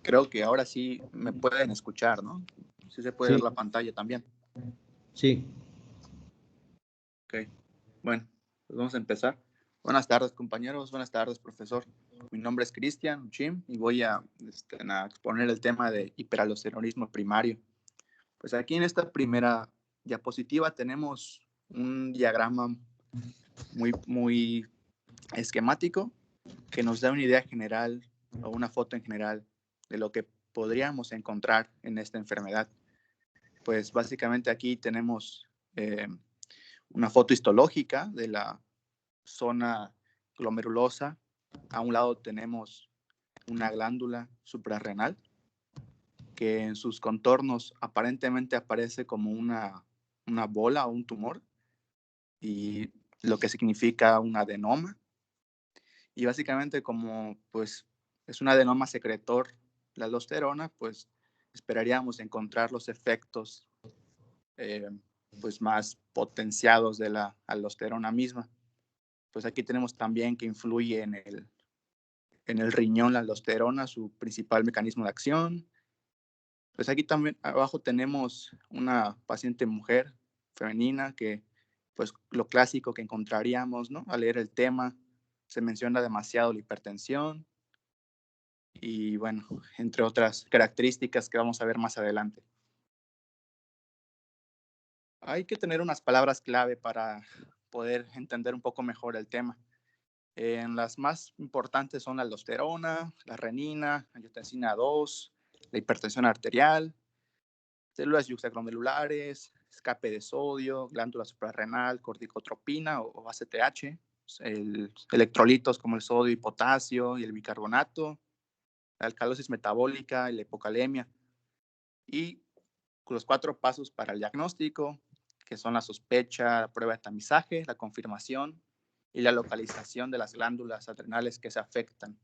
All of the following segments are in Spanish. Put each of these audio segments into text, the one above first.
Creo que ahora sí me pueden escuchar, ¿no? Sí se puede ver la pantalla también. Sí. Ok. Bueno, pues vamos a empezar. Buenas tardes, compañeros. Buenas tardes, profesor. Mi nombre es Cristian Uchim y voy a exponer el tema de hiperaldosteronismo primario. Pues aquí en esta primera diapositiva tenemos un diagrama muy esquemático que nos da una idea general o una foto en general de lo que podríamos encontrar en esta enfermedad. Pues básicamente aquí tenemos una foto histológica de la zona glomerulosa. A un lado tenemos una glándula suprarrenal que en sus contornos aparentemente aparece como una bola o un tumor, y lo que significa un adenoma. Y básicamente como pues es un adenoma secretor la aldosterona, pues esperaríamos encontrar los efectos pues más potenciados de la aldosterona misma. Pues aquí tenemos también que influye en el riñón la aldosterona, su principal mecanismo de acción. Pues aquí también abajo tenemos una paciente mujer femenina que pues lo clásico que encontraríamos, ¿no? Al leer el tema se menciona demasiado la hipertensión y bueno, entre otras características que vamos a ver más adelante. Hay que tener unas palabras clave para poder entender un poco mejor el tema. Las más importantes son la aldosterona, la renina, angiotensina 2, la hipertensión arterial, células yuxtaglomerulares, escape de sodio, glándula suprarrenal, corticotropina o ACTH, electrolitos como el sodio y potasio y el bicarbonato, la alcalosis metabólica y la hipocalemia. Y los 4 pasos para el diagnóstico, que son la sospecha, la prueba de tamizaje, la confirmación y la localización de las glándulas adrenales que se afectan.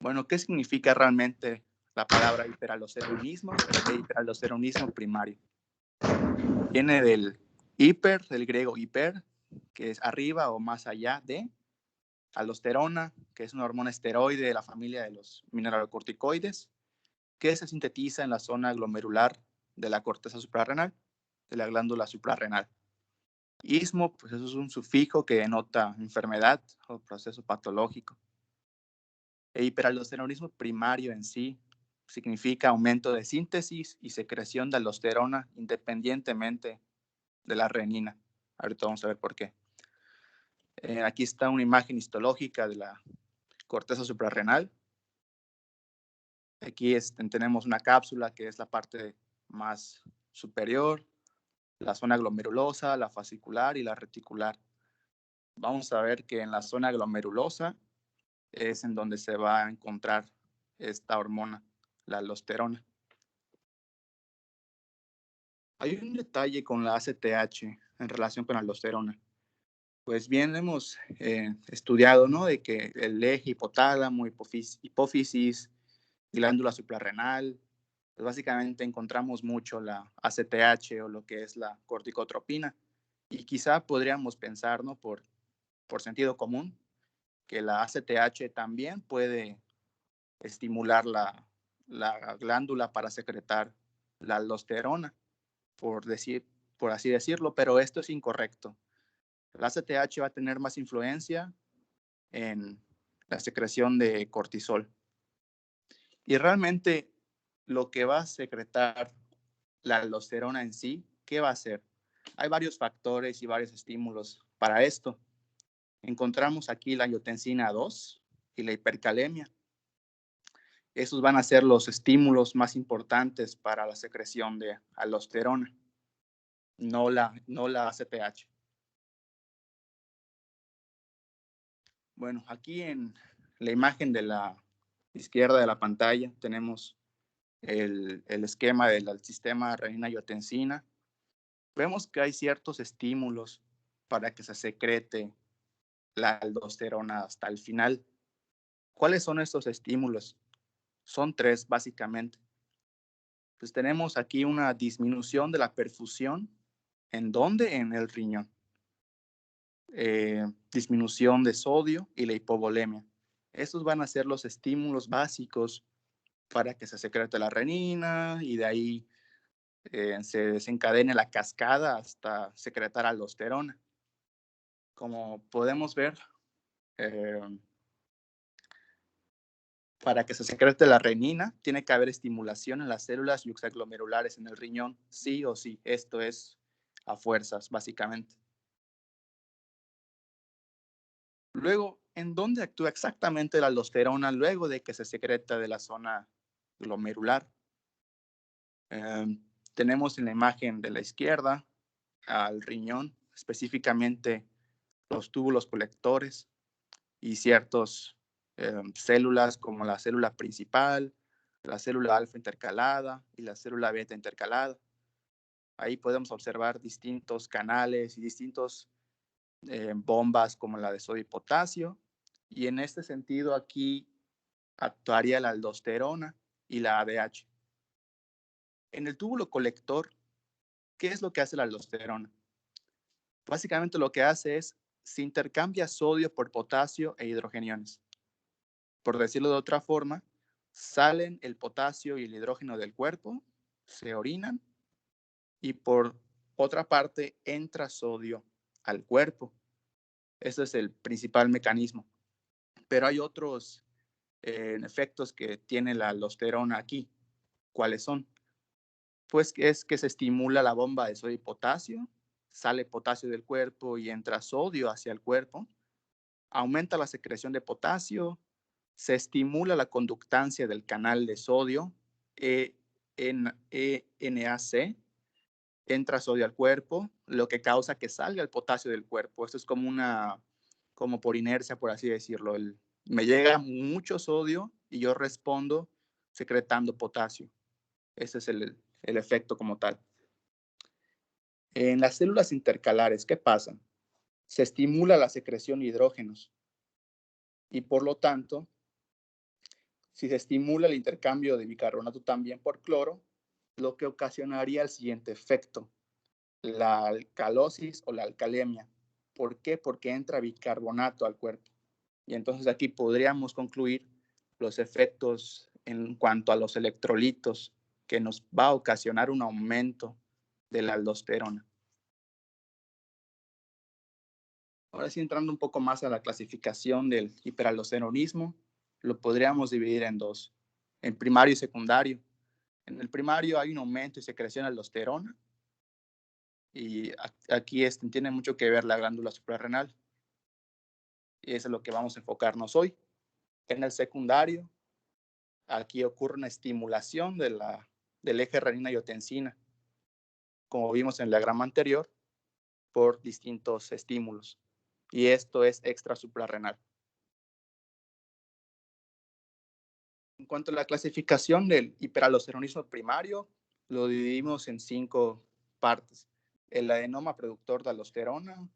Bueno, ¿qué significa realmente la palabra hiperaldosteronismo e hiperaldosteronismo primario? Viene del hiper, del griego hiper, que es arriba o más allá de, aldosterona, que es una hormona esteroide de la familia de los mineralocorticoides, que se sintetiza en la zona glomerular de la corteza suprarrenal, de la glándula suprarrenal. Ismo, pues eso es un sufijo que denota enfermedad o proceso patológico. El hiperaldosteronismo primario en sí significa aumento de síntesis y secreción de aldosterona independientemente de la renina. Ahorita vamos a ver por qué. Aquí está una imagen histológica de la corteza suprarrenal. Aquí tenemos una cápsula que es la parte más superior, la zona glomerulosa, la fascicular y la reticular. Vamos a ver que en la zona glomerulosa es en donde se va a encontrar esta hormona, la aldosterona. Hay un detalle con la ACTH en relación con la aldosterona. Pues bien, hemos estudiado, ¿no? De que el eje hipotálamo, hipófisis, glándula suprarrenal, pues básicamente encontramos mucho la ACTH o lo que es la corticotropina. Y quizá podríamos pensar, ¿no? Por sentido común, que la ACTH también puede estimular la glándula para secretar la aldosterona, por así decirlo, pero esto es incorrecto. La ACTH va a tener más influencia en la secreción de cortisol. Y realmente lo que va a secretar la aldosterona en sí, ¿qué va a hacer? Hay varios factores y varios estímulos para esto. Encontramos aquí la angiotensina 2 y la hipercalemia. Esos van a ser los estímulos más importantes para la secreción de aldosterona, no la ACTH. Bueno, aquí en la imagen de la izquierda de la pantalla tenemos el esquema del sistema renina-angiotensina. Vemos que hay ciertos estímulos para que se secrete la aldosterona hasta el final. ¿Cuáles son estos estímulos? Son 3 básicamente. Pues tenemos aquí una disminución de la perfusión. ¿En dónde? En el riñón. Disminución de sodio y la hipovolemia. Estos van a ser los estímulos básicos para que se secrete la renina y de ahí se desencadene la cascada hasta secretar aldosterona. Como podemos ver, eh, para que se secrete la renina, tiene que haber estimulación en las células yuxtaglomerulares en el riñón, sí o sí. Esto es a fuerzas, básicamente. Luego, ¿en dónde actúa exactamente la aldosterona luego de que se secreta de la zona glomerular? Tenemos en la imagen de la izquierda al riñón, específicamente los túbulos colectores y ciertas células como la célula principal, la célula alfa intercalada y la célula beta intercalada. Ahí podemos observar distintos canales y distintos bombas como la de sodio y potasio. Y en este sentido aquí actuaría la aldosterona y la ADH. En el túbulo colector, ¿qué es lo que hace la aldosterona? Básicamente lo que hace es se intercambia sodio por potasio e hidrogeniones. Por decirlo de otra forma, salen el potasio y el hidrógeno del cuerpo, se orinan y por otra parte entra sodio al cuerpo. Ese es el principal mecanismo. Pero hay otros efectos que tiene la aldosterona aquí. ¿Cuáles son? Pues es que se estimula la bomba de sodio y potasio, sale potasio del cuerpo y entra sodio hacia el cuerpo, aumenta la secreción de potasio, se estimula la conductancia del canal de sodio, ENAC, entra sodio al cuerpo, lo que causa que salga el potasio del cuerpo. Esto es como por inercia, por así decirlo. Me llega mucho sodio y yo respondo secretando potasio. Ese es el efecto como tal. En las células intercalares, ¿qué pasa? Se estimula la secreción de hidrógenos y por lo tanto, si se estimula el intercambio de bicarbonato también por cloro, lo que ocasionaría el siguiente efecto, la alcalosis o la alcalemia. ¿Por qué? Porque entra bicarbonato al cuerpo. Y entonces aquí podríamos concluir los efectos en cuanto a los electrolitos que nos va a ocasionar un aumento de la aldosterona. Ahora sí, entrando un poco más a la clasificación del hiperaldosteronismo, lo podríamos dividir en dos, en primario y secundario. En el primario hay un aumento y secreción de aldosterona, y aquí tiene mucho que ver la glándula suprarrenal, y eso es lo que vamos a enfocarnos hoy. En el secundario, aquí ocurre una estimulación del eje renina-angiotensina, como vimos en el diagrama anterior, por distintos estímulos, y esto es extrasuprarrenal. En cuanto a la clasificación del hiperaldosteronismo primario, lo dividimos en 5 partes. El adenoma productor de aldosterona,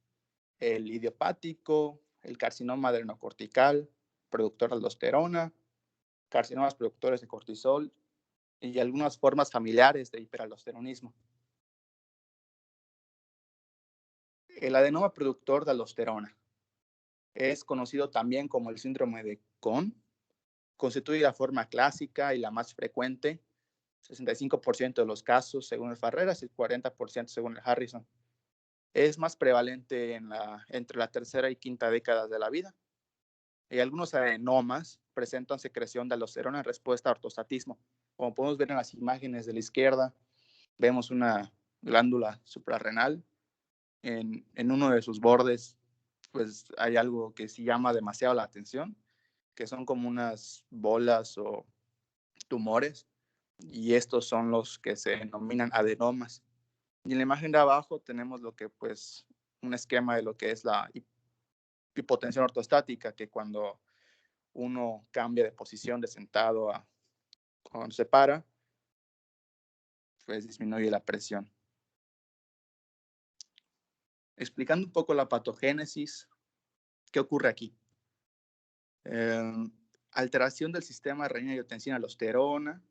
el idiopático, el carcinoma adrenocortical, productor de aldosterona, carcinomas productores de cortisol y algunas formas familiares de hiperaldosteronismo. El adenoma productor de aldosterona es conocido también como el síndrome de Cohn. Constituye la forma clásica y la más frecuente, 65% de los casos según el Farreras y 40% según el Harrison. Es más prevalente entre la tercera y quinta década de la vida. Y algunos adenomas presentan secreción de aldosterona en respuesta a ortostatismo. Como podemos ver en las imágenes de la izquierda, vemos una glándula suprarrenal. En uno de sus bordes, pues hay algo que sí llama demasiado la atención, que son como unas bolas o tumores, y estos son los que se denominan adenomas. Y en la imagen de abajo tenemos lo que, pues, un esquema de lo que es la hipotensión ortostática, que cuando uno cambia de posición de sentado a cuando se para, pues disminuye la presión. Explicando un poco la patogénesis, ¿qué ocurre aquí? Alteración del sistema renina-angiotensina-aldosterona,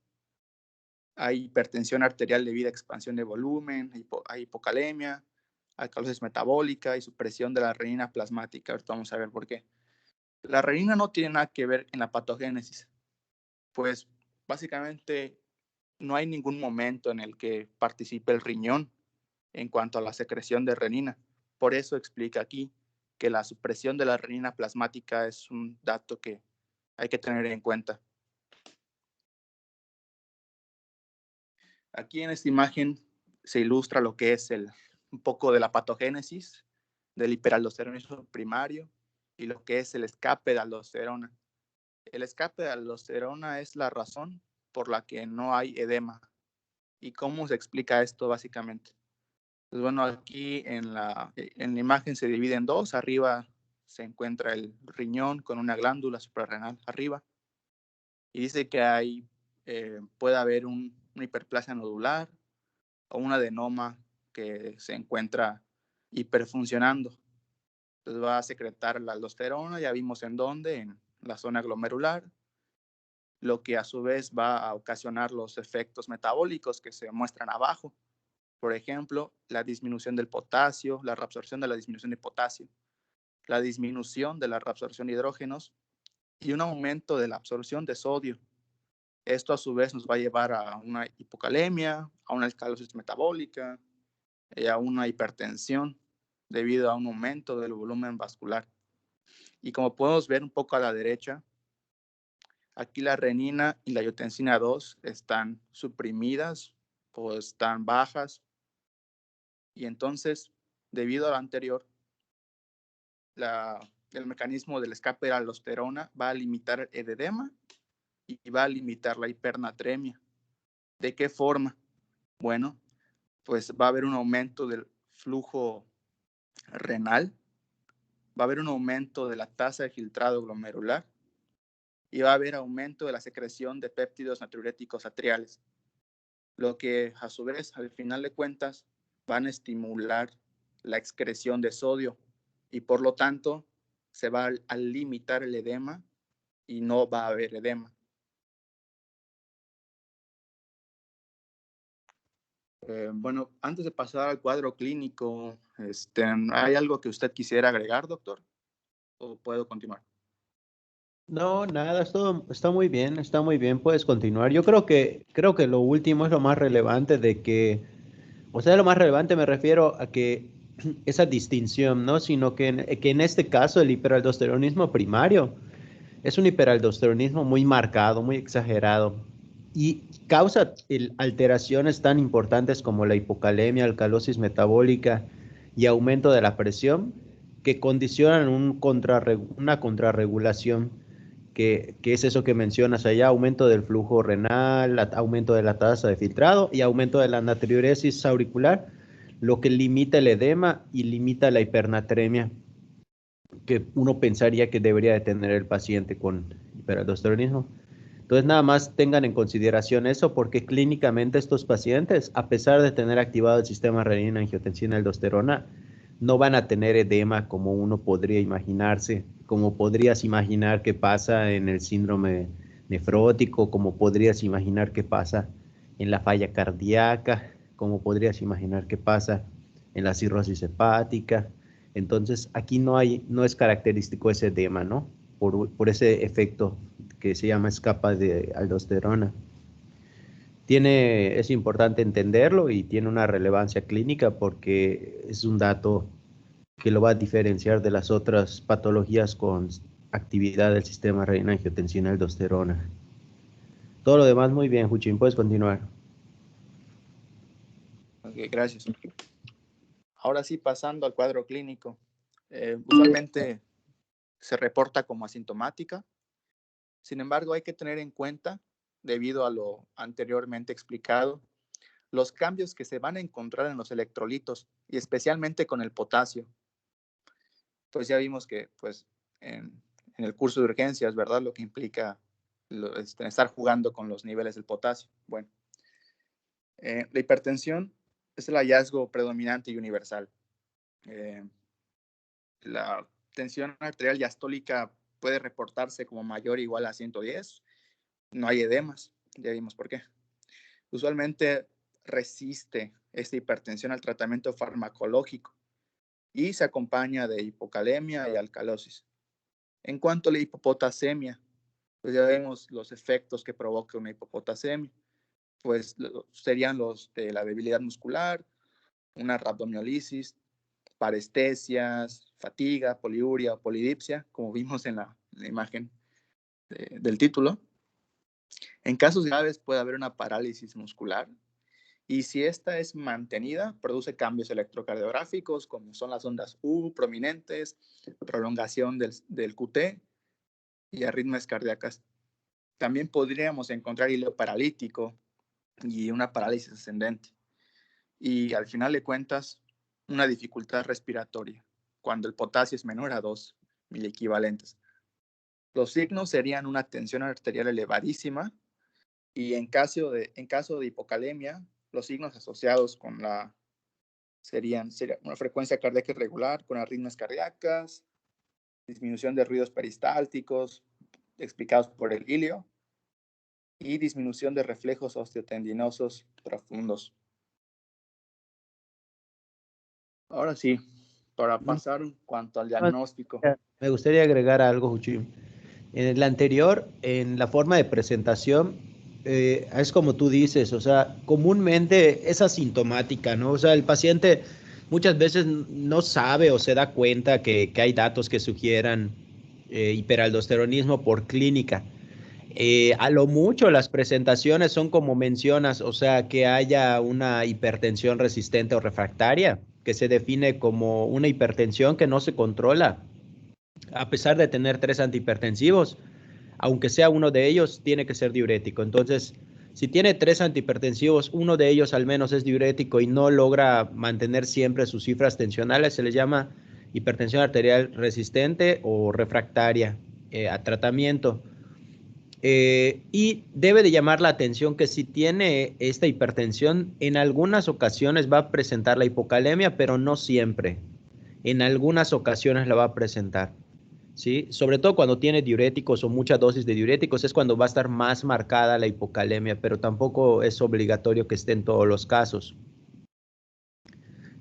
hay hipertensión arterial debido a expansión de volumen, hay hipocalemia, alcalosis metabólica y supresión de la renina plasmática. Ahorita vamos a ver por qué. La renina no tiene nada que ver en la patogénesis, pues básicamente no hay ningún momento en el que participe el riñón en cuanto a la secreción de renina. Por eso explica aquí que la supresión de la renina plasmática es un dato que hay que tener en cuenta. Aquí en esta imagen se ilustra lo que es un poco de la patogénesis del hiperaldosteronismo primario y lo que es el escape de aldosterona. El escape de aldosterona es la razón por la que no hay edema. ¿Y cómo se explica esto básicamente? Pues bueno, aquí en la imagen se divide en dos. Arriba se encuentra el riñón con una glándula suprarrenal arriba. Y dice que puede haber una hiperplasia nodular o un adenoma que se encuentra hiperfuncionando. Entonces va a secretar la aldosterona, ya vimos en dónde, en la zona glomerular, lo que a su vez va a ocasionar los efectos metabólicos que se muestran abajo. Por ejemplo, la disminución del potasio, la reabsorción de la disminución de potasio, la disminución de la reabsorción de hidrógenos y un aumento de la absorción de sodio. Esto a su vez nos va a llevar a una hipocalemia, a una alcalosis metabólica y a una hipertensión debido a un aumento del volumen vascular. Y como podemos ver un poco a la derecha, aquí la renina y la angiotensina 2 están suprimidas o están bajas. Y entonces, debido a lo anterior, el mecanismo del escape de la aldosterona va a limitar el edema y va a limitar la hipernatremia. ¿De qué forma? Bueno, pues va a haber un aumento del flujo renal, va a haber un aumento de la tasa de filtrado glomerular y va a haber aumento de la secreción de péptidos natriuréticos atriales, lo que a su vez, al final de cuentas, van a estimular la excreción de sodio y por lo tanto se va a limitar el edema y no va a haber edema. Bueno, antes de pasar al cuadro clínico, ¿hay algo que usted quisiera agregar, doctor? ¿O puedo continuar? No, nada, esto está muy bien, puedes continuar. Yo creo que lo último es lo más relevante de que, o sea, lo más relevante me refiero a que esa distinción, ¿no? Sino que en este caso el hiperaldosteronismo primario es un hiperaldosteronismo muy marcado, muy exagerado y causa alteraciones tan importantes como la hipocalemia, alcalosis metabólica y aumento de la presión que condicionan una contrarregulación que es eso que mencionas allá, aumento del flujo renal, aumento de la tasa de filtrado y aumento de la natriuresis auricular, lo que limita el edema y limita la hipernatremia que uno pensaría que debería de tener el paciente con hiperaldosteronismo. Entonces, nada más tengan en consideración eso, porque clínicamente estos pacientes, a pesar de tener activado el sistema renina, angiotensina, aldosterona, no van a tener edema como uno podría imaginarse, como podrías imaginar que pasa en el síndrome nefrótico, como podrías imaginar que pasa en la falla cardíaca, como podrías imaginar que pasa en la cirrosis hepática. Entonces, aquí no es característico ese edema, ¿no? Por ese efecto que se llama escapa de aldosterona. Es importante entenderlo y tiene una relevancia clínica porque es un dato que lo va a diferenciar de las otras patologías con actividad del sistema renina-angiotensina aldosterona. Todo lo demás muy bien, Juchín, puedes continuar. Okay, gracias. Ahora sí, pasando al cuadro clínico. Usualmente se reporta como asintomática. Sin embargo, hay que tener en cuenta, debido a lo anteriormente explicado, los cambios que se van a encontrar en los electrolitos y especialmente con el potasio. Pues ya vimos que pues, en el curso de urgencias, ¿verdad? Lo que implica estar jugando con los niveles del potasio. Bueno, la hipertensión es el hallazgo predominante y universal. La tensión arterial diastólica puede reportarse como mayor o igual a 110. No hay edemas, ya vimos por qué. Usualmente resiste esta hipertensión al tratamiento farmacológico y se acompaña de hipocalemia y alcalosis. En cuanto a la hipopotasemia, pues ya vemos los efectos que provoca una hipopotasemia. Pues serían los de la debilidad muscular, una rhabdomiolisis, parestesias, fatiga, poliuria o polidipsia, como vimos en la imagen del título. En casos graves puede haber una parálisis muscular y si esta es mantenida, produce cambios electrocardiográficos como son las ondas U prominentes, prolongación del QT y arritmias cardíacas. También podríamos encontrar hilo paralítico y una parálisis ascendente. Y al final de cuentas, una dificultad respiratoria, cuando el potasio es menor a 2 miliequivalentes. Los signos serían una tensión arterial elevadísima y en caso de hipocalemia, los signos asociados con serían una frecuencia cardíaca irregular con arritmias cardíacas, disminución de ruidos peristálticos explicados por el ilio y disminución de reflejos osteotendinosos profundos. Ahora sí, para pasar en cuanto al diagnóstico. Me gustaría agregar algo, Juchim. En el anterior, en la forma de presentación, es como tú dices, o sea, comúnmente es asintomática, ¿no? O sea, el paciente muchas veces no sabe o se da cuenta que hay datos que sugieran hiperaldosteronismo por clínica. A lo mucho las presentaciones son como mencionas, o sea, que haya una hipertensión resistente o refractaria, que se define como una hipertensión que no se controla, a pesar de tener 3 antihipertensivos, aunque sea uno de ellos, tiene que ser diurético. Entonces, si tiene 3 antihipertensivos, uno de ellos al menos es diurético y no logra mantener siempre sus cifras tensionales, se les llama hipertensión arterial resistente o refractaria a tratamiento. Y debe de llamar la atención que si tiene esta hipertensión, en algunas ocasiones va a presentar la hipocalemia, pero no siempre. En algunas ocasiones la va a presentar, ¿sí? Sobre todo cuando tiene diuréticos o mucha dosis de diuréticos es cuando va a estar más marcada la hipocalemia, pero tampoco es obligatorio que esté en todos los casos.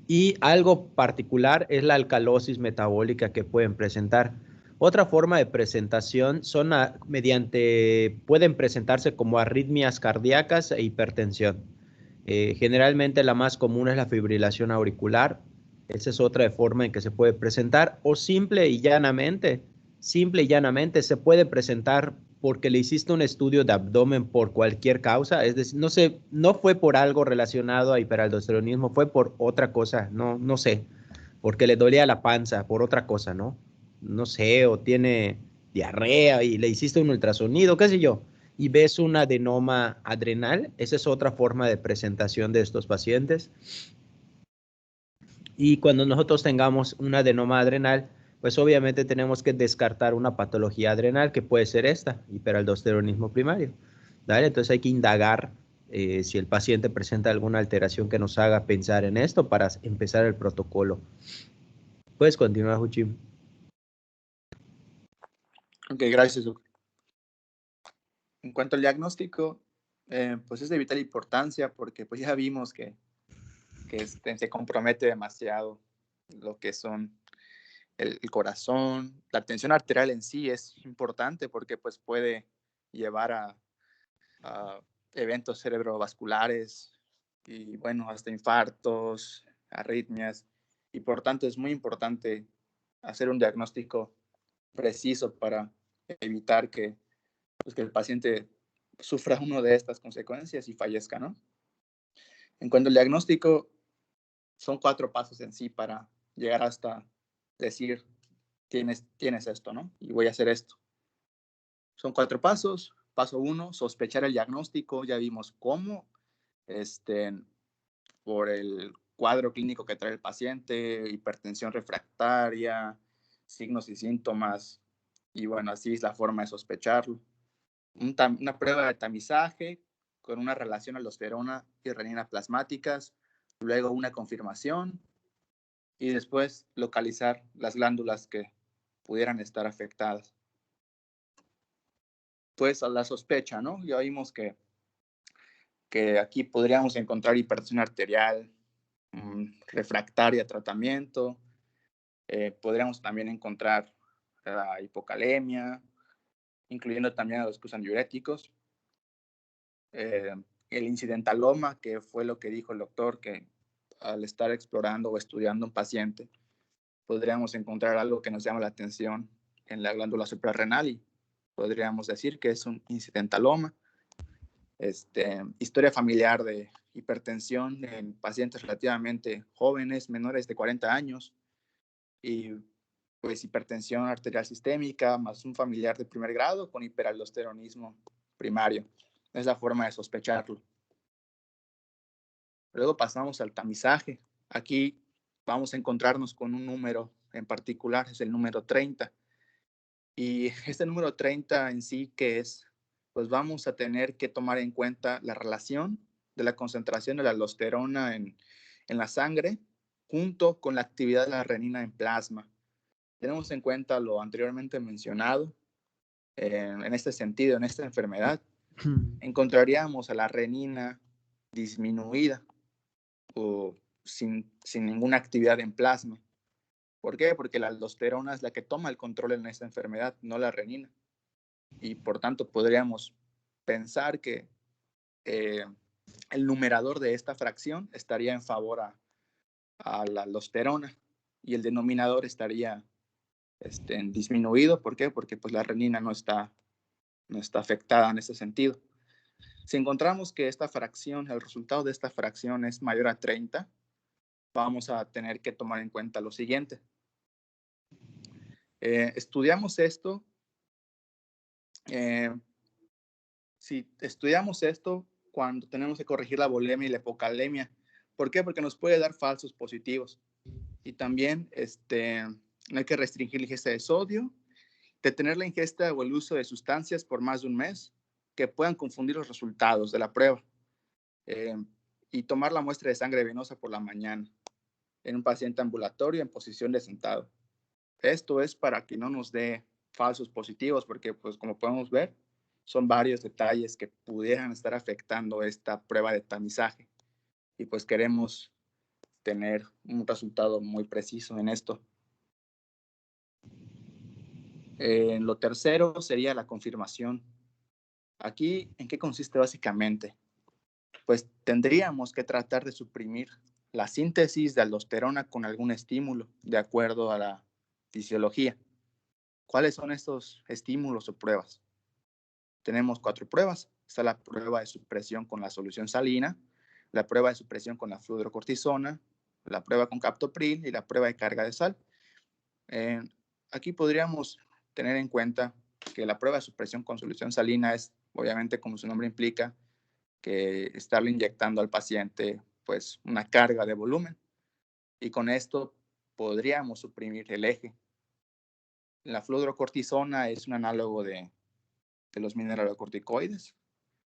Y algo particular es la alcalosis metabólica que pueden presentar. Otra forma de presentación son pueden presentarse como arritmias cardíacas e hipertensión. Generalmente la más común es la fibrilación auricular. Esa es otra forma en que se puede presentar. O simple y llanamente se puede presentar porque le hiciste un estudio de abdomen por cualquier causa, es decir, no fue por algo relacionado a hiperaldosteronismo, fue por otra cosa, no sé, porque le dolía la panza, por otra cosa, ¿no? No sé, o tiene diarrea y le hiciste un ultrasonido, qué sé yo, y ves un adenoma adrenal, esa es otra forma de presentación de estos pacientes. Y cuando nosotros tengamos un adenoma adrenal, pues obviamente tenemos que descartar una patología adrenal que puede ser esta, hiperaldosteronismo primario. ¿Vale? Entonces hay que indagar si el paciente presenta alguna alteración que nos haga pensar en esto para empezar el protocolo. Puedes continuar, Juchim. Ok, gracias, doctor. En cuanto al diagnóstico, pues es de vital importancia porque pues ya vimos que se compromete demasiado lo que son el corazón. La tensión arterial en sí es importante porque pues puede llevar a eventos cerebrovasculares y bueno, hasta infartos, arritmias. Y por tanto es muy importante hacer un diagnóstico preciso para evitar que el paciente sufra una de estas consecuencias y fallezca, ¿no? En cuanto al diagnóstico, son 4 pasos en sí para llegar hasta decir, tienes esto, ¿no? Y voy a hacer esto. Son 4 pasos. Paso 1, sospechar el diagnóstico. Ya vimos cómo, por el cuadro clínico que trae el paciente, hipertensión refractaria, signos y síntomas. Y bueno, así es la forma de sospecharlo. Una prueba de tamizaje con una relación aldosterona y renina plasmáticas, luego una confirmación y después localizar las glándulas que pudieran estar afectadas. Pues a la sospecha, ¿no? Ya vimos que aquí podríamos encontrar hipertensión arterial refractaria a tratamiento. Podríamos también encontrar la hipocalemia, incluyendo también a los que usan diuréticos. El incidentaloma, que fue lo que dijo el doctor, que al estar explorando o estudiando un paciente, podríamos encontrar algo que nos llama la atención en la glándula suprarrenal y podríamos decir que es un incidentaloma. Historia familiar de hipertensión en pacientes relativamente jóvenes, menores de 40 años, y pues hipertensión arterial sistémica, más un familiar de primer grado con hiperaldosteronismo primario. Es la forma de sospecharlo. Luego pasamos al tamizaje. Aquí vamos a encontrarnos con un número en particular, es el número 30. Y este número 30 en sí, ¿qué es? Pues vamos a tener que tomar en cuenta la relación de la concentración de la aldosterona en la sangre junto con la actividad de la renina en plasma. Tenemos en cuenta lo anteriormente mencionado. En este sentido, en esta enfermedad, encontraríamos a la renina disminuida o sin ninguna actividad en plasma. ¿Por qué? Porque la aldosterona es la que toma el control en esta enfermedad, no la renina. Y por tanto podríamos pensar que el numerador de esta fracción estaría en favor a la aldosterona y el denominador estaría disminuido. ¿Por qué? Porque pues la renina no está afectada en ese sentido. Si encontramos que esta fracción, el resultado de esta fracción es mayor a 30, vamos a tener que tomar en cuenta lo siguiente. Estudiamos esto. Si estudiamos esto cuando tenemos que corregir la bulimia y la hipocalemia. ¿Por qué? Porque nos puede dar falsos positivos. Y también no hay que restringir la ingesta de sodio, detener la ingesta o el uso de sustancias por más de un mes que puedan confundir los resultados de la prueba. Y tomar la muestra de sangre venosa por la mañana en un paciente ambulatorio en posición de sentado. Esto es para que no nos dé falsos positivos, porque pues como podemos ver, son varios detalles que pudieran estar afectando esta prueba de tamizaje. Y pues queremos tener un resultado muy preciso en esto. Lo tercero sería la confirmación. Aquí, ¿en qué consiste básicamente? Pues tendríamos que tratar de suprimir la síntesis de aldosterona con algún estímulo, de acuerdo a la fisiología. ¿Cuáles son estos estímulos o pruebas? Tenemos 4 pruebas. Está la prueba de supresión con la solución salina, la prueba de supresión con la fludrocortisona, la prueba con captopril y la prueba de carga de sal. Aquí podríamos tener en cuenta que la prueba de supresión con solución salina es, obviamente, como su nombre implica, que estarle inyectando al paciente pues una carga de volumen, y con esto podríamos suprimir el eje. La fludrocortisona es un análogo de los mineralocorticoides,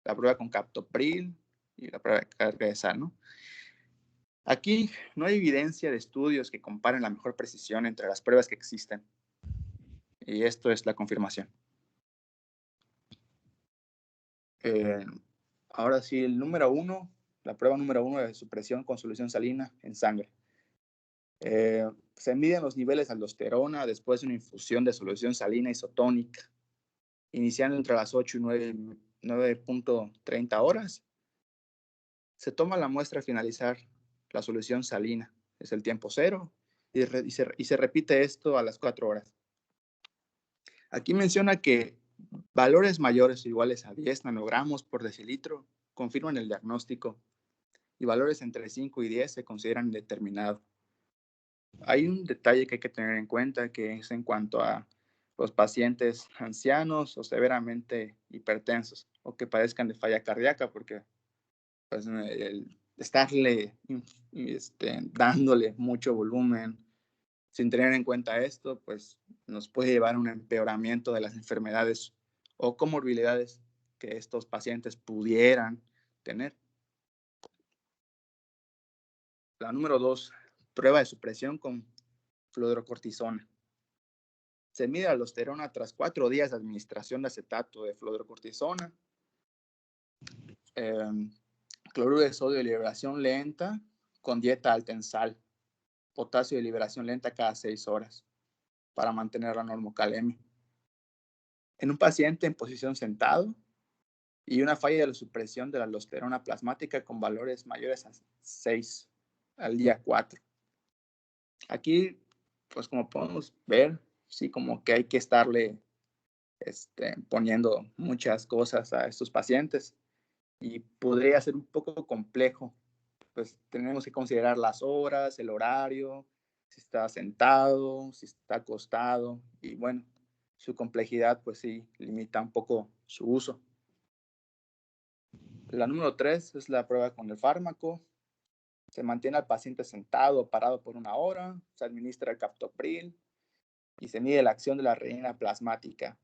la prueba con captopril y la prueba de carga de sal, ¿no? Aquí no hay evidencia de estudios que comparen la mejor precisión entre las pruebas que existen, y esto es la confirmación. Ahora sí, el número 1, la prueba número 1 de supresión con solución salina en sangre. Se miden los niveles de aldosterona después de una infusión de solución salina isotónica, iniciando entre las 8 y 9.30 horas. Se toma la muestra al finalizar la solución salina, es el tiempo cero, y se repite esto a las 4 horas. Aquí menciona que valores mayores o iguales a 10 nanogramos por decilitro confirman el diagnóstico, y valores entre 5 y 10 se consideran indeterminados. Hay un detalle que hay que tener en cuenta, que es en cuanto a los pacientes ancianos o severamente hipertensos o que padezcan de falla cardíaca, porque pues, el estarle dándole mucho volumen sin tener en cuenta esto, pues nos puede llevar a un empeoramiento de las enfermedades o comorbilidades que estos pacientes pudieran tener. La número 2, prueba de supresión con fludrocortisona. Se mide la aldosterona tras 4 días de administración de acetato de fludrocortisona, cloruro de sodio de liberación lenta con dieta alta en sal, potasio de liberación lenta cada 6 horas. para mantener la normocalemia. En un paciente en posición sentado y una falla de la supresión de la aldosterona plasmática con valores mayores a 6 al día 4. Aquí, pues como podemos ver, sí, como que hay que estarle poniendo muchas cosas a estos pacientes y podría ser un poco complejo. Pues tenemos que considerar las horas, el horario, si está sentado, si está acostado y bueno, su complejidad pues sí limita un poco su uso. La número 3 es la prueba con el fármaco. Se mantiene al paciente sentado o parado por 1 hora, se administra el captopril y se mide la acción de la renina plasmática.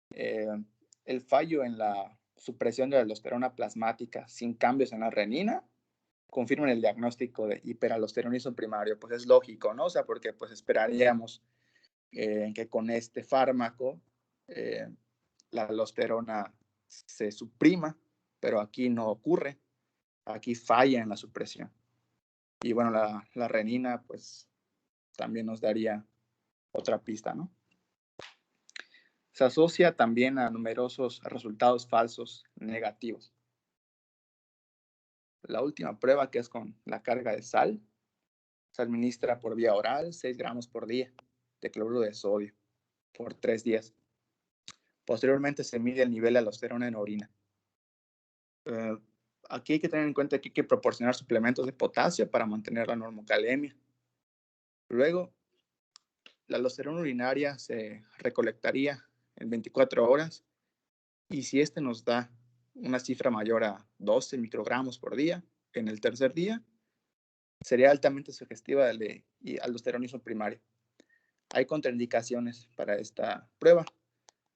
El fallo en la supresión de la aldosterona plasmática sin cambios en la renina confirman el diagnóstico de hiperaldosteronismo primario. Pues es lógico, ¿no? O sea, porque pues esperaríamos que con este fármaco la aldosterona se suprima, pero aquí no ocurre. Aquí falla en la supresión. Y bueno, la renina pues también nos daría otra pista, ¿no? Se asocia también a numerosos resultados falsos negativos. La última prueba, que es con la carga de sal, se administra por vía oral 6 gramos por día de cloruro de sodio por 3 días. Posteriormente se mide el nivel de aldosterona en orina. Aquí hay que tener en cuenta que hay que proporcionar suplementos de potasio para mantener la normocalemia. Luego, la aldosterona urinaria se recolectaría en 24 horas y si nos da una cifra mayor a 12 microgramos por día en el tercer día, sería altamente sugestiva de aldosteronismo primario. Hay contraindicaciones para esta prueba.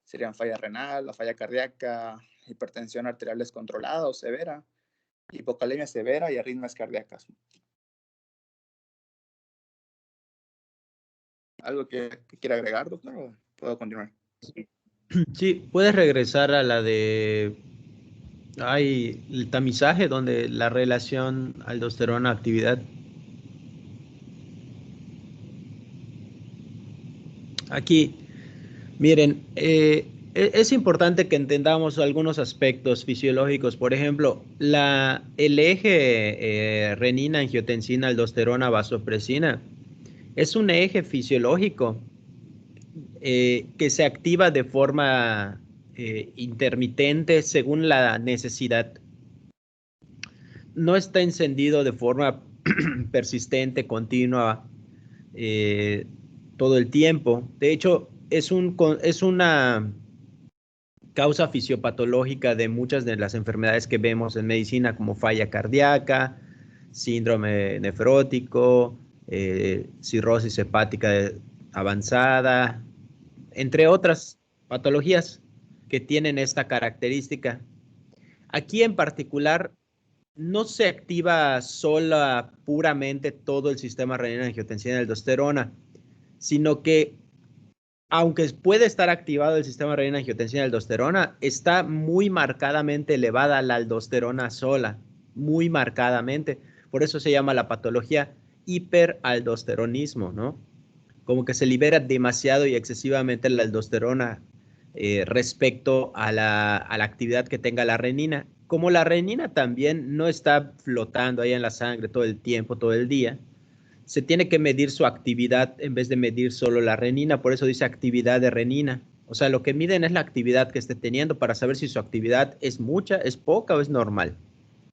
Serían falla renal, la falla cardíaca, hipertensión arterial descontrolada o severa, hipocalemia severa y arritmias cardíacas. ¿Algo que quiera agregar, doctor, o puedo continuar? Sí, puedes regresar a la de el tamizaje, donde la relación aldosterona-actividad. Aquí, miren, es importante que entendamos algunos aspectos fisiológicos. Por ejemplo, el eje renina, angiotensina, aldosterona, vasopresina es un eje fisiológico que se activa de forma intermitente según la necesidad. No está encendido de forma persistente, continua, todo el tiempo. De hecho, es una causa fisiopatológica de muchas de las enfermedades que vemos en medicina, como falla cardíaca, síndrome nefrótico, cirrosis hepática avanzada, entre otras patologías que tienen esta característica. Aquí en particular no se activa sola puramente todo el sistema renina, angiotensina y aldosterona, sino que aunque puede estar activado el sistema renina, angiotensina y aldosterona, está muy marcadamente elevada la aldosterona sola, muy marcadamente. Por eso se llama la patología hiperaldosteronismo, ¿no? Como que se libera demasiado y excesivamente la aldosterona respecto a la actividad que tenga la renina. Como la renina también no está flotando ahí en la sangre todo el tiempo, todo el día, se tiene que medir su actividad en vez de medir solo la renina, por eso dice actividad de renina. O sea, lo que miden es la actividad que esté teniendo para saber si su actividad es mucha, es poca o es normal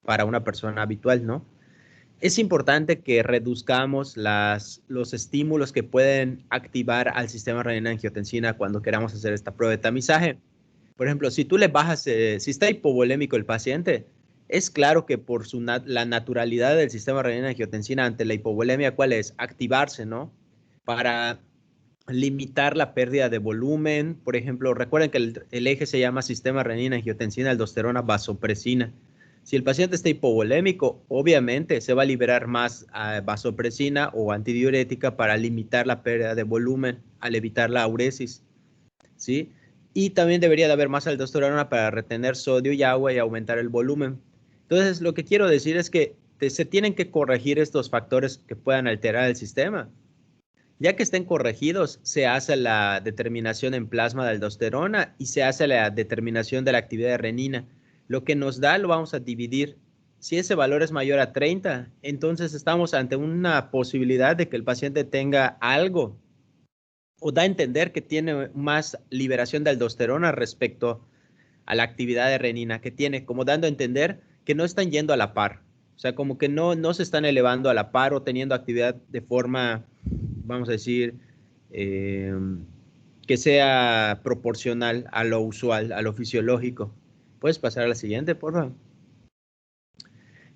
para una persona habitual, ¿no? Es importante que reduzcamos los estímulos que pueden activar al sistema renina-angiotensina cuando queramos hacer esta prueba de tamizaje. Por ejemplo, si tú le bajas, si está hipovolémico el paciente, es claro que por la naturalidad del sistema renina-angiotensina ante la hipovolemia, ¿cuál es? Activarse, ¿no? Para limitar la pérdida de volumen. Por ejemplo, recuerden que el eje se llama sistema renina-angiotensina, aldosterona, vasopresina. Si el paciente está hipovolémico, obviamente se va a liberar más vasopresina o antidiurética para limitar la pérdida de volumen al evitar la uresis, ¿sí? Y también debería de haber más aldosterona para retener sodio y agua y aumentar el volumen. Entonces, lo que quiero decir es que se tienen que corregir estos factores que puedan alterar el sistema. Ya que estén corregidos, se hace la determinación en plasma de aldosterona y se hace la determinación de la actividad de renina. Lo que nos da lo vamos a dividir. Si ese valor es mayor a 30, entonces estamos ante una posibilidad de que el paciente tenga algo o da a entender que tiene más liberación de aldosterona respecto a la actividad de renina que tiene, como dando a entender que no están yendo a la par. O sea, como que no se están elevando a la par o teniendo actividad de forma, vamos a decir, eh, que sea proporcional a lo usual, a lo fisiológico. ¿Puedes pasar a la siguiente, por favor?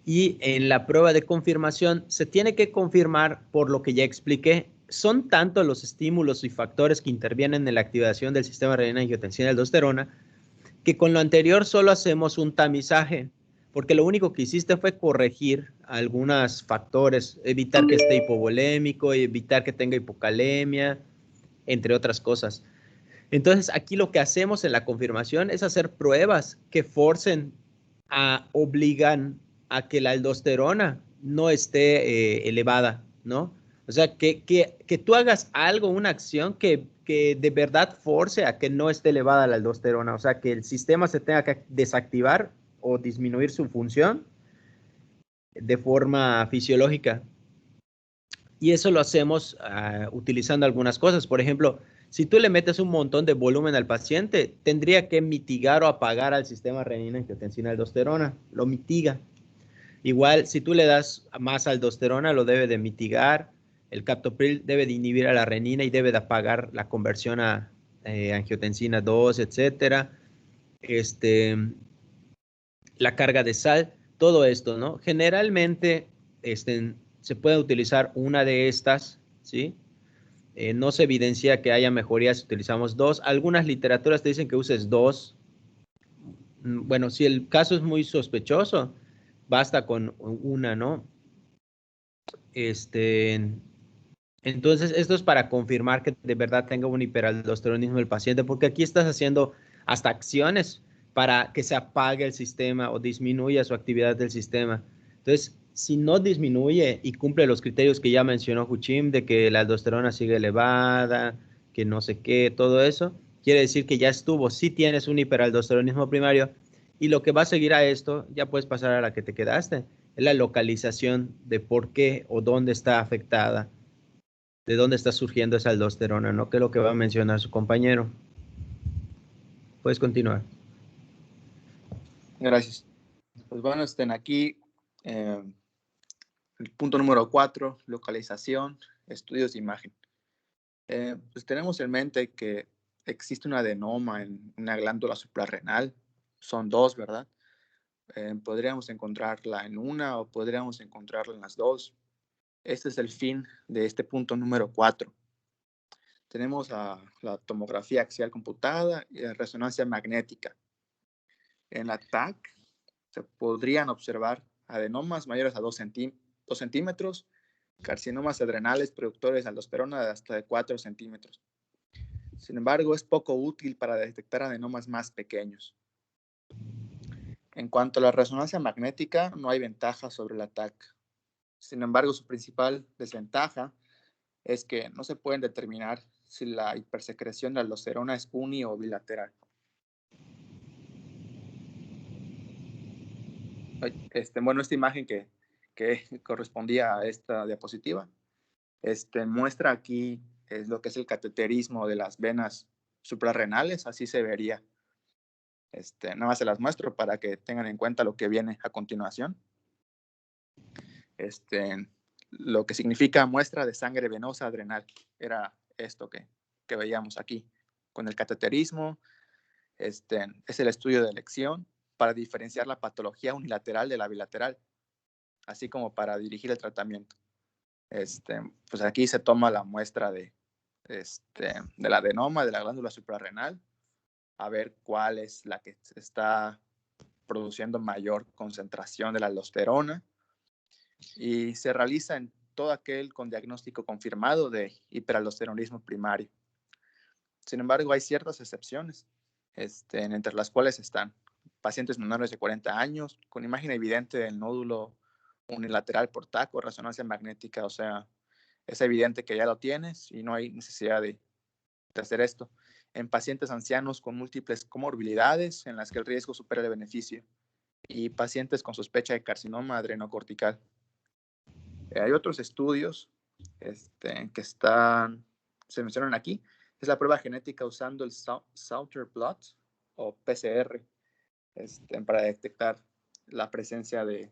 Y en la prueba de confirmación se tiene que confirmar por lo que ya expliqué. Son tanto los estímulos y factores que intervienen en la activación del sistema renina-angiotensina-aldosterona que con lo anterior solo hacemos un tamizaje, porque lo único que hiciste fue corregir algunos factores, evitar que esté hipovolémico, evitar que tenga hipocalemia, entre otras cosas. Entonces, aquí lo que hacemos en la confirmación es hacer pruebas que forcen obligan a que la aldosterona no esté elevada, ¿no? O sea, que tú hagas algo, una acción que de verdad force a que no esté elevada la aldosterona, o sea, que el sistema se tenga que desactivar o disminuir su función de forma fisiológica. Y eso lo hacemos utilizando algunas cosas. Por ejemplo, si tú le metes un montón de volumen al paciente, tendría que mitigar o apagar al sistema renina-angiotensina-aldosterona. Lo mitiga. Igual, si tú le das más aldosterona, lo debe de mitigar. El captopril debe de inhibir a la renina y debe de apagar la conversión a angiotensina 2, etcétera. La carga de sal, todo esto, ¿no? Generalmente se puede utilizar una de estas, ¿sí? No se evidencia que haya mejorías si utilizamos dos. Algunas literaturas te dicen que uses dos. Bueno, si el caso es muy sospechoso, basta con una, ¿no? Entonces, esto es para confirmar que de verdad tenga un hiperaldosteronismo el paciente, porque aquí estás haciendo hasta acciones para que se apague el sistema o disminuya su actividad del sistema. Entonces, si no disminuye y cumple los criterios que ya mencionó Huchim, de que la aldosterona sigue elevada, que no sé qué, todo eso, quiere decir que ya estuvo, si tienes un hiperaldosteronismo primario, y lo que va a seguir a esto, ya puedes pasar a la que te quedaste, es la localización de por qué o dónde está afectada, de dónde está surgiendo esa aldosterona, ¿no? Que es lo que va a mencionar su compañero. Puedes continuar. Gracias. Pues bueno, estén aquí. El punto número 4, localización, estudios de imagen. Pues tenemos en mente que existe un adenoma en una glándula suprarrenal. Son dos, ¿verdad? Podríamos encontrarla en una o podríamos encontrarla en las dos. Este es el fin de este punto número 4. Tenemos la tomografía axial computada y la resonancia magnética. En la TAC se podrían observar adenomas mayores a 2 centímetros, carcinomas adrenales productores de aldosterona de hasta 4 centímetros. Sin embargo, es poco útil para detectar adenomas más pequeños. En cuanto a la resonancia magnética, no hay ventaja sobre la TAC. Sin embargo, su principal desventaja es que no se pueden determinar si la hipersecreción de aldosterona es uni o bilateral. Bueno, esta imagen que correspondía a esta diapositiva, muestra aquí es lo que es el cateterismo de las venas suprarrenales, así se vería. Nada más se las muestro para que tengan en cuenta lo que viene a continuación. Lo que significa muestra de sangre venosa adrenal, era esto que veíamos aquí. Con el cateterismo, es el estudio de elección para diferenciar la patología unilateral de la bilateral, así como para dirigir el tratamiento. Pues aquí se toma la muestra del adenoma de la glándula suprarrenal, a ver cuál es la que está produciendo mayor concentración de la aldosterona, y se realiza en todo aquel con diagnóstico confirmado de hiperaldosteronismo primario. Sin embargo, hay ciertas excepciones, entre las cuales están pacientes menores de 40 años con imagen evidente del nódulo unilateral por TAC o resonancia magnética, o sea, es evidente que ya lo tienes y no hay necesidad de hacer esto. En pacientes ancianos con múltiples comorbilidades en las que el riesgo supera el beneficio y pacientes con sospecha de carcinoma adrenocortical. Hay otros estudios que se mencionan aquí. Es la prueba genética usando el Salter Plot o PCR para detectar la presencia del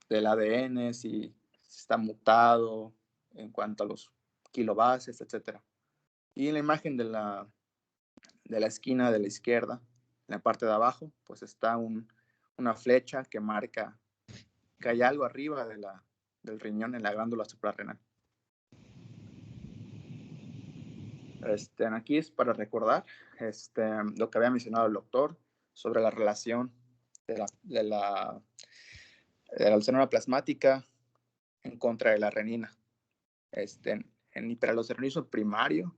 ADN, si está mutado en cuanto a los kilobases, etc. Y en la imagen de la esquina de la izquierda, en la parte de abajo, pues está una flecha que marca que hay algo arriba del riñón en la glándula suprarrenal. Aquí es para recordar lo que había mencionado el doctor sobre la relación de la aldosterona plasmática en contra de la renina. En hiperaldosteronismo primario,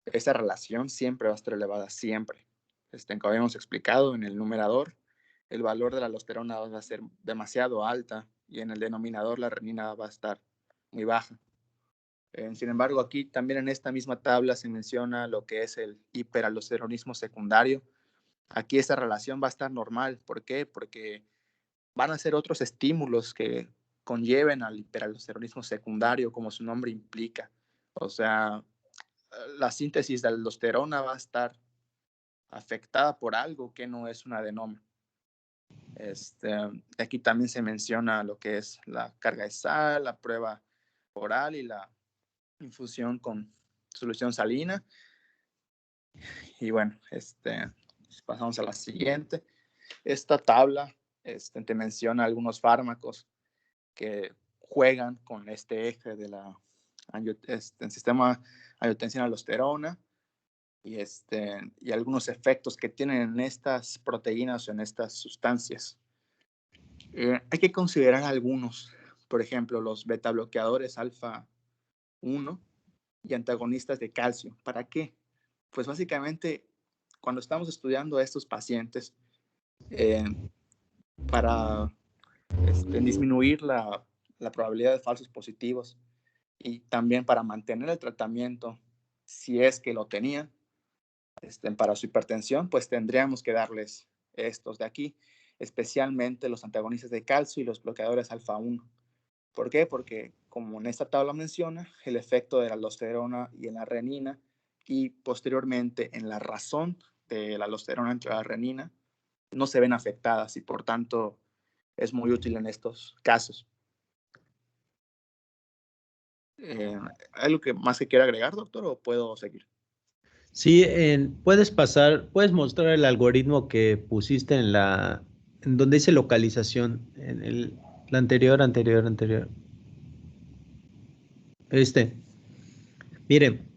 esa relación siempre va a estar elevada, siempre. Como habíamos explicado en el numerador, el valor de la aldosterona va a ser demasiado alta y en el denominador la renina va a estar muy baja. Sin embargo, aquí también en esta misma tabla se menciona lo que es el hiperaldosteronismo secundario. Aquí esa relación va a estar normal. ¿Por qué? Porque van a ser otros estímulos que conlleven al hiperaldosteronismo secundario, como su nombre implica. O sea, la síntesis de aldosterona va a estar afectada por algo que no es un adenoma. Aquí también se menciona lo que es la carga de sal, la prueba oral y la infusión con solución salina. Y bueno, pasamos a la siguiente. Esta tabla te menciona algunos fármacos que juegan con este eje de la sistema angiotensina-aldosterona y algunos efectos que tienen en estas proteínas o en estas sustancias. Hay que considerar algunos, por ejemplo, los beta bloqueadores alfa 1 y antagonistas de calcio. ¿Para qué? Pues básicamente, cuando estamos estudiando a estos pacientes, para disminuir la probabilidad de falsos positivos y también para mantener el tratamiento, si es que lo tenían, para su hipertensión, pues tendríamos que darles estos de aquí, especialmente los antagonistas de calcio y los bloqueadores alfa 1. ¿Por qué? Porque, como en esta tabla menciona, el efecto de la aldosterona y en la renina y posteriormente en la razón de la aldosterona entre la renina no se ven afectadas y por tanto es muy útil en estos casos. ¿Algo que más que quiera agregar, doctor, o puedo seguir? Sí, puedes mostrar el algoritmo que pusiste en donde dice localización, en la anterior. Miren,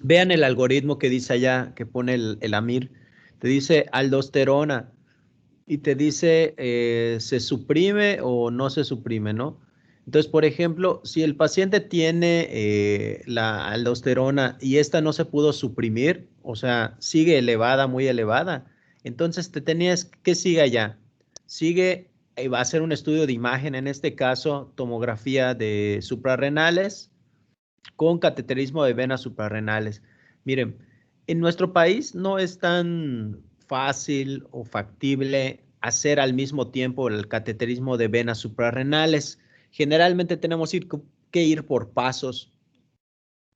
vean el algoritmo que dice allá, que pone el Amir, te dice aldosterona y te dice se suprime o no se suprime, ¿no? Entonces, por ejemplo, si el paciente tiene la aldosterona y esta no se pudo suprimir, o sea, sigue elevada, muy elevada, entonces te tenías que sigue allá. Sigue, va a hacer un estudio de imagen, en este caso, tomografía de suprarrenales con cateterismo de venas suprarrenales. Miren, en nuestro país no es tan fácil o factible hacer al mismo tiempo el cateterismo de venas suprarrenales. Generalmente tenemos que ir por pasos,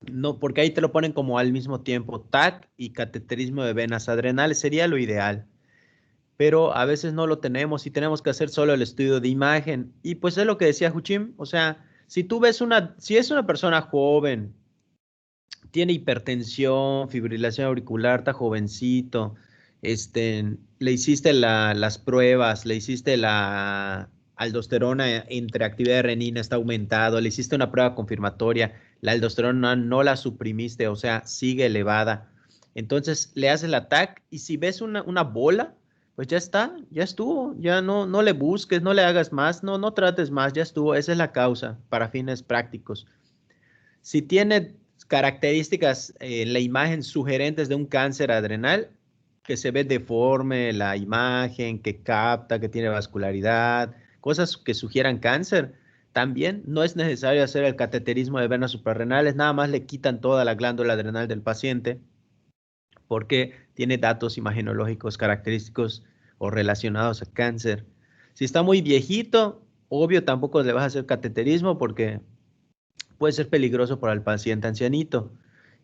no, porque ahí te lo ponen como al mismo tiempo, TAC y cateterismo de venas adrenales, sería lo ideal. Pero a veces no lo tenemos y tenemos que hacer solo el estudio de imagen. Y pues es lo que decía Juchim, o sea, si es una persona joven, tiene hipertensión, fibrilación auricular, está jovencito, le hiciste las pruebas, le hiciste la aldosterona entre actividad de renina está aumentado, le hiciste una prueba confirmatoria, la aldosterona no la suprimiste, o sea, sigue elevada. Entonces le haces la TAC y si ves una bola, pues ya está, ya estuvo, ya no le busques, no le hagas más, no trates más, ya estuvo, esa es la causa para fines prácticos. Si tiene características en la imagen sugerentes de un cáncer adrenal, que se ve deforme la imagen, que capta, que tiene vascularidad, cosas que sugieran cáncer, también no es necesario hacer el cateterismo de venas suprarrenales, nada más le quitan toda la glándula adrenal del paciente porque tiene datos imagenológicos característicos o relacionados a cáncer. Si está muy viejito, obvio tampoco le vas a hacer cateterismo porque puede ser peligroso para el paciente ancianito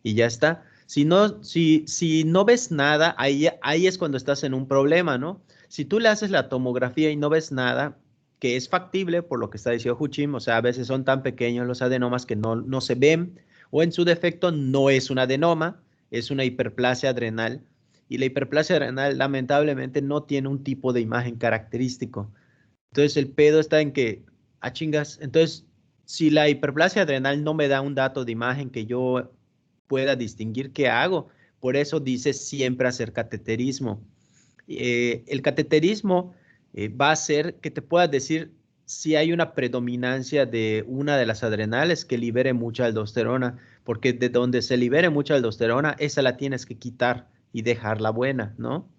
y ya está. Si no ves nada, ahí es cuando estás en un problema, ¿no? Si tú le haces la tomografía y no ves nada, que es factible por lo que está diciendo Huchim, o sea, a veces son tan pequeños los adenomas que no se ven, o en su defecto no es un adenoma, es una hiperplasia adrenal, y la hiperplasia adrenal lamentablemente no tiene un tipo de imagen característico. Entonces el pedo está en que, chingas, entonces si la hiperplasia adrenal no me da un dato de imagen que yo pueda distinguir, ¿qué hago? Por eso dice siempre hacer cateterismo. El cateterismo va a hacer que te puedas decir si hay una predominancia de una de las adrenales que libere mucha aldosterona, porque de donde se libere mucha aldosterona, esa la tienes que quitar y dejarla buena, ¿no?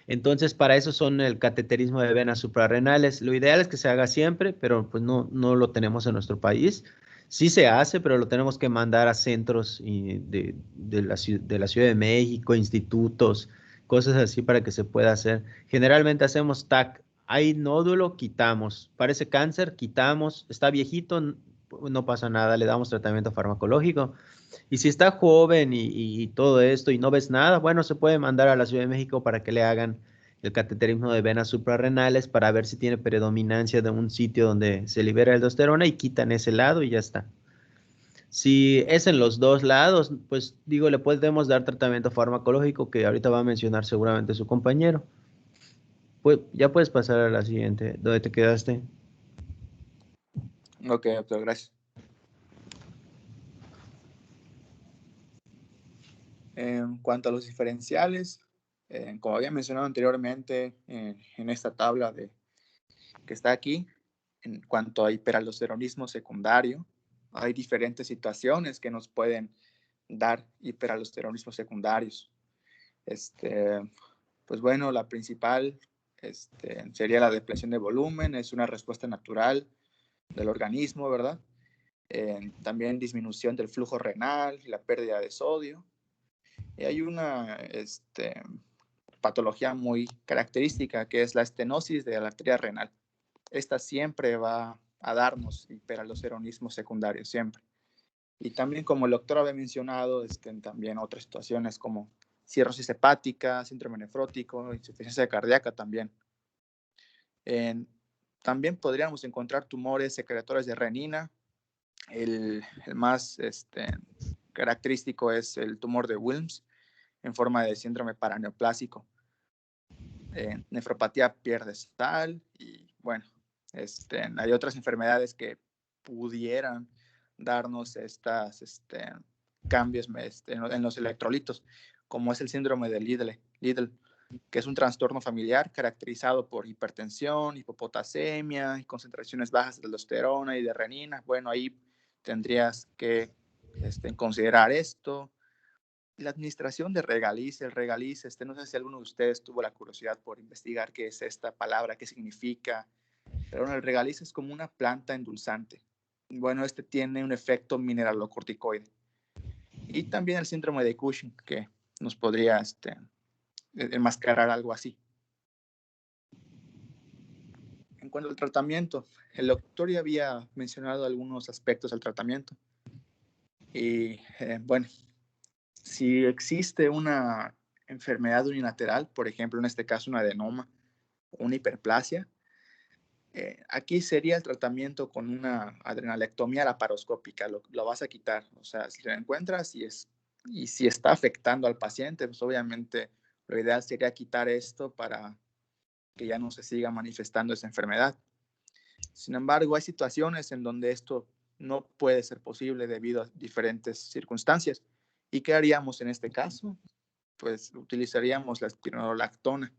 Entonces, para eso son el cateterismo de venas suprarrenales. Lo ideal es que se haga siempre, pero pues no lo tenemos en nuestro país. Sí se hace, pero lo tenemos que mandar a centros de la Ciudad de México, institutos, cosas así para que se pueda hacer. Generalmente hacemos TAC. Hay nódulo, quitamos. Parece cáncer, quitamos. Está viejito, no pasa nada, le damos tratamiento farmacológico. Y si está joven y todo esto y no ves nada, bueno, se puede mandar a la Ciudad de México para que le hagan el cateterismo de venas suprarrenales para ver si tiene predominancia de un sitio donde se libera aldosterona y quitan ese lado y ya está. Si es en los dos lados, pues digo, le podemos dar tratamiento farmacológico que ahorita va a mencionar seguramente su compañero. Pues ya puedes pasar a la siguiente. ¿Dónde te quedaste? Ok, doctor, gracias. En cuanto a los diferenciales, como había mencionado anteriormente en esta tabla que está aquí, en cuanto a hiperaldosteronismo secundario, hay diferentes situaciones que nos pueden dar hiperaldosteronismos secundarios. Pues bueno, la principal sería la depresión de volumen, es una respuesta natural del organismo, ¿verdad? También disminución del flujo renal, la pérdida de sodio. Y hay una patología muy característica que es la estenosis de la arteria renal. Esta siempre va a darnos hiperaldosteronismo secundario, siempre. Y también, como el doctor había mencionado, también otras situaciones como cirrosis hepática, síndrome nefrótico, insuficiencia cardíaca también. También podríamos encontrar tumores secretores de renina. El más característico es el tumor de Wilms en forma de síndrome paraneoplásico. Nefropatía pierde sal y bueno, hay otras enfermedades que pudieran darnos estos cambios en los electrolitos, como es el síndrome de Lidl, que es un trastorno familiar caracterizado por hipertensión, hipopotasemia y concentraciones bajas de aldosterona y de renina. Bueno, ahí tendrías que considerar esto. La administración de regaliz, el regaliz, no sé si alguno de ustedes tuvo la curiosidad por investigar qué es esta palabra, qué significa, pero bueno, el regaliz es como una planta endulzante. Bueno, tiene un efecto mineralocorticoide. Y también el síndrome de Cushing, que nos podría enmascarar algo así. En cuanto al tratamiento, el doctor ya había mencionado algunos aspectos del tratamiento. Y bueno, si existe una enfermedad unilateral, por ejemplo, en este caso un adenoma, una hiperplasia, aquí sería el tratamiento con una adrenalectomía laparoscópica, lo vas a quitar, o sea, si lo encuentras y si está afectando al paciente, pues obviamente lo ideal sería quitar esto para que ya no se siga manifestando esa enfermedad. Sin embargo, hay situaciones en donde esto no puede ser posible debido a diferentes circunstancias. ¿Y qué haríamos en este caso? Pues utilizaríamos la espironolactona.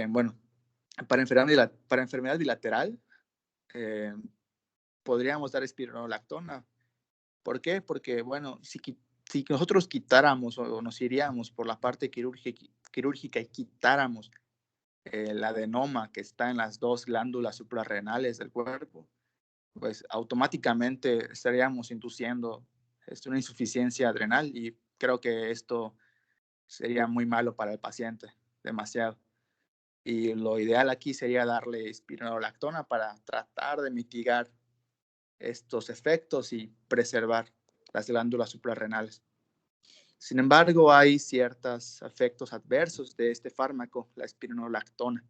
Bueno, para enfermedad bilateral, podríamos dar espironolactona. ¿Por qué? Porque, bueno, si nosotros quitáramos o nos iríamos por la parte quirúrgica y quitáramos el adenoma que está en las dos glándulas suprarrenales del cuerpo, pues automáticamente estaríamos induciendo una insuficiencia adrenal y creo que esto sería muy malo para el paciente, demasiado. Y lo ideal aquí sería darle espironolactona para tratar de mitigar estos efectos y preservar las glándulas suprarrenales. Sin embargo, hay ciertos efectos adversos de este fármaco, la espironolactona.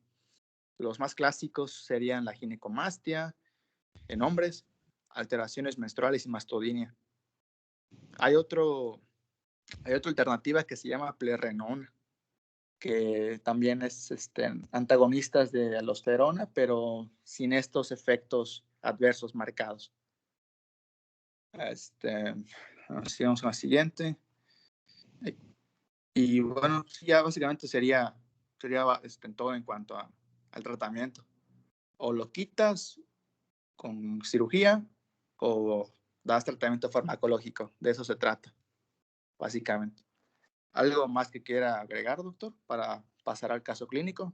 Los más clásicos serían la ginecomastia en hombres, alteraciones menstruales y mastodinia. Hay otra alternativa que se llama plerrenona, que también es antagonistas de aldosterona, pero sin estos efectos adversos marcados. Vamos a la siguiente. Y bueno, ya básicamente sería todo en cuanto al tratamiento. O lo quitas con cirugía o das tratamiento farmacológico. De eso se trata, básicamente. ¿Algo más que quiera agregar, doctor, para pasar al caso clínico?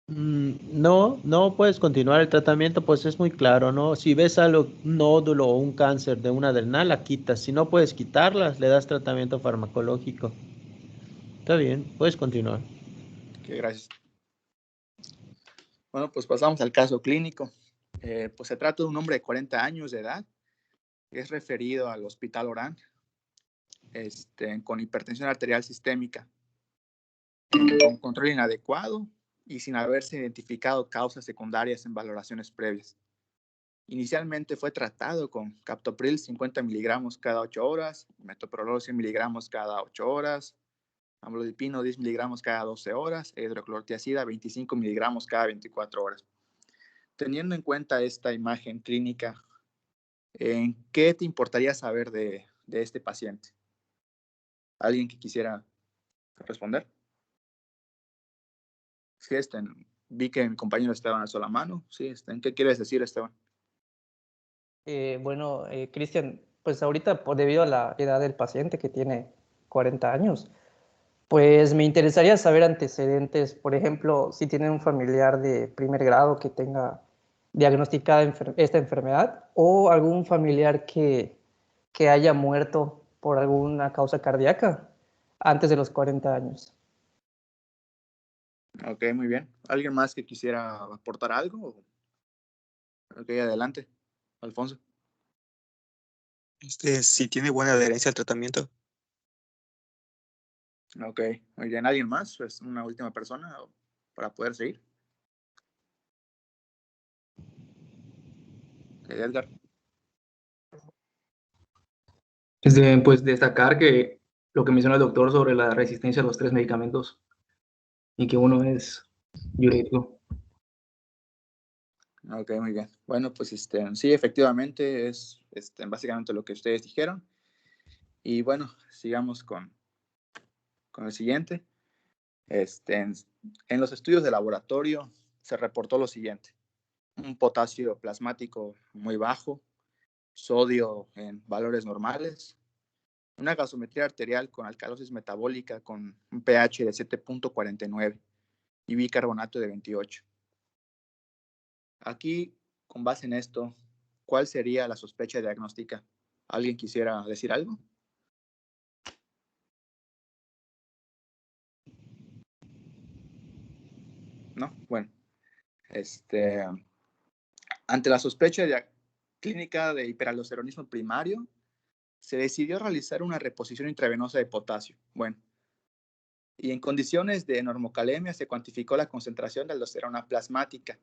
No, no puedes continuar el tratamiento, pues es muy claro, ¿no? Si ves algo, un nódulo o un cáncer de una adrenal, la quitas. Si no puedes quitarlas, le das tratamiento farmacológico. Está bien, puedes continuar. Ok, gracias. Bueno, pues pasamos al caso clínico. Pues se trata de un hombre de 40 años de edad. Es referido al Hospital Orán con hipertensión arterial sistémica, con control inadecuado y sin haberse identificado causas secundarias en valoraciones previas. Inicialmente fue tratado con captopril 50 miligramos cada 8 horas, metoprolol 100 miligramos cada 8 horas, amlodipino 10 miligramos cada 12 horas, e hidroclorotiazida 25 miligramos cada 24 horas. Teniendo en cuenta esta imagen clínica, ¿en qué te importaría saber de este paciente? ¿Alguien que quisiera responder? Sí, vi que mi compañero Esteban alzó la mano. Sí, ¿qué quieres decir, Esteban? Bueno, Cristian, pues ahorita debido a la edad del paciente que tiene 40 años, pues me interesaría saber antecedentes, por ejemplo, si tiene un familiar de primer grado que tenga diagnosticada esta enfermedad o algún familiar que haya muerto por alguna causa cardíaca antes de los 40 años. Ok, muy bien. ¿Alguien más que quisiera aportar algo? Ok, adelante, Alfonso. Si tiene buena adherencia al tratamiento. Ok, muy bien. ¿Alguien más? Pues una última persona para poder seguir. Edgar. Pues destacar que lo que menciona el doctor sobre la resistencia a los 3 medicamentos y que uno es diurético. Ok, muy bien. Bueno, pues sí, efectivamente es básicamente lo que ustedes dijeron. Y bueno, sigamos con el siguiente. En los estudios de laboratorio se reportó lo siguiente: un potasio plasmático muy bajo, sodio en valores normales, una gasometría arterial con alcalosis metabólica con un pH de 7.49 y bicarbonato de 28. Aquí, con base en esto, ¿cuál sería la sospecha diagnóstica? ¿Alguien quisiera decir algo? ¿No? Bueno, ante la sospecha clínica de hiperaldosteronismo primario, se decidió realizar una reposición intravenosa de potasio. Bueno, y en condiciones de normocalemia se cuantificó la concentración de aldosterona plasmática.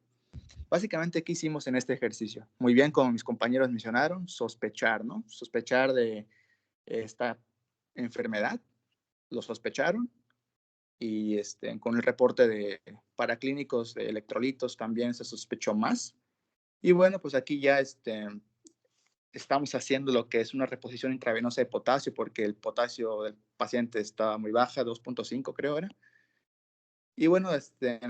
Básicamente, ¿qué hicimos en este ejercicio? Muy bien, como mis compañeros mencionaron, sospechar, ¿no? Sospechar de esta enfermedad, lo sospecharon, y con el reporte de paraclínicos de electrolitos también se sospechó más. Y bueno, pues aquí ya estamos haciendo lo que es una reposición intravenosa de potasio, porque el potasio del paciente estaba muy baja, 2.5 creo era. Y bueno,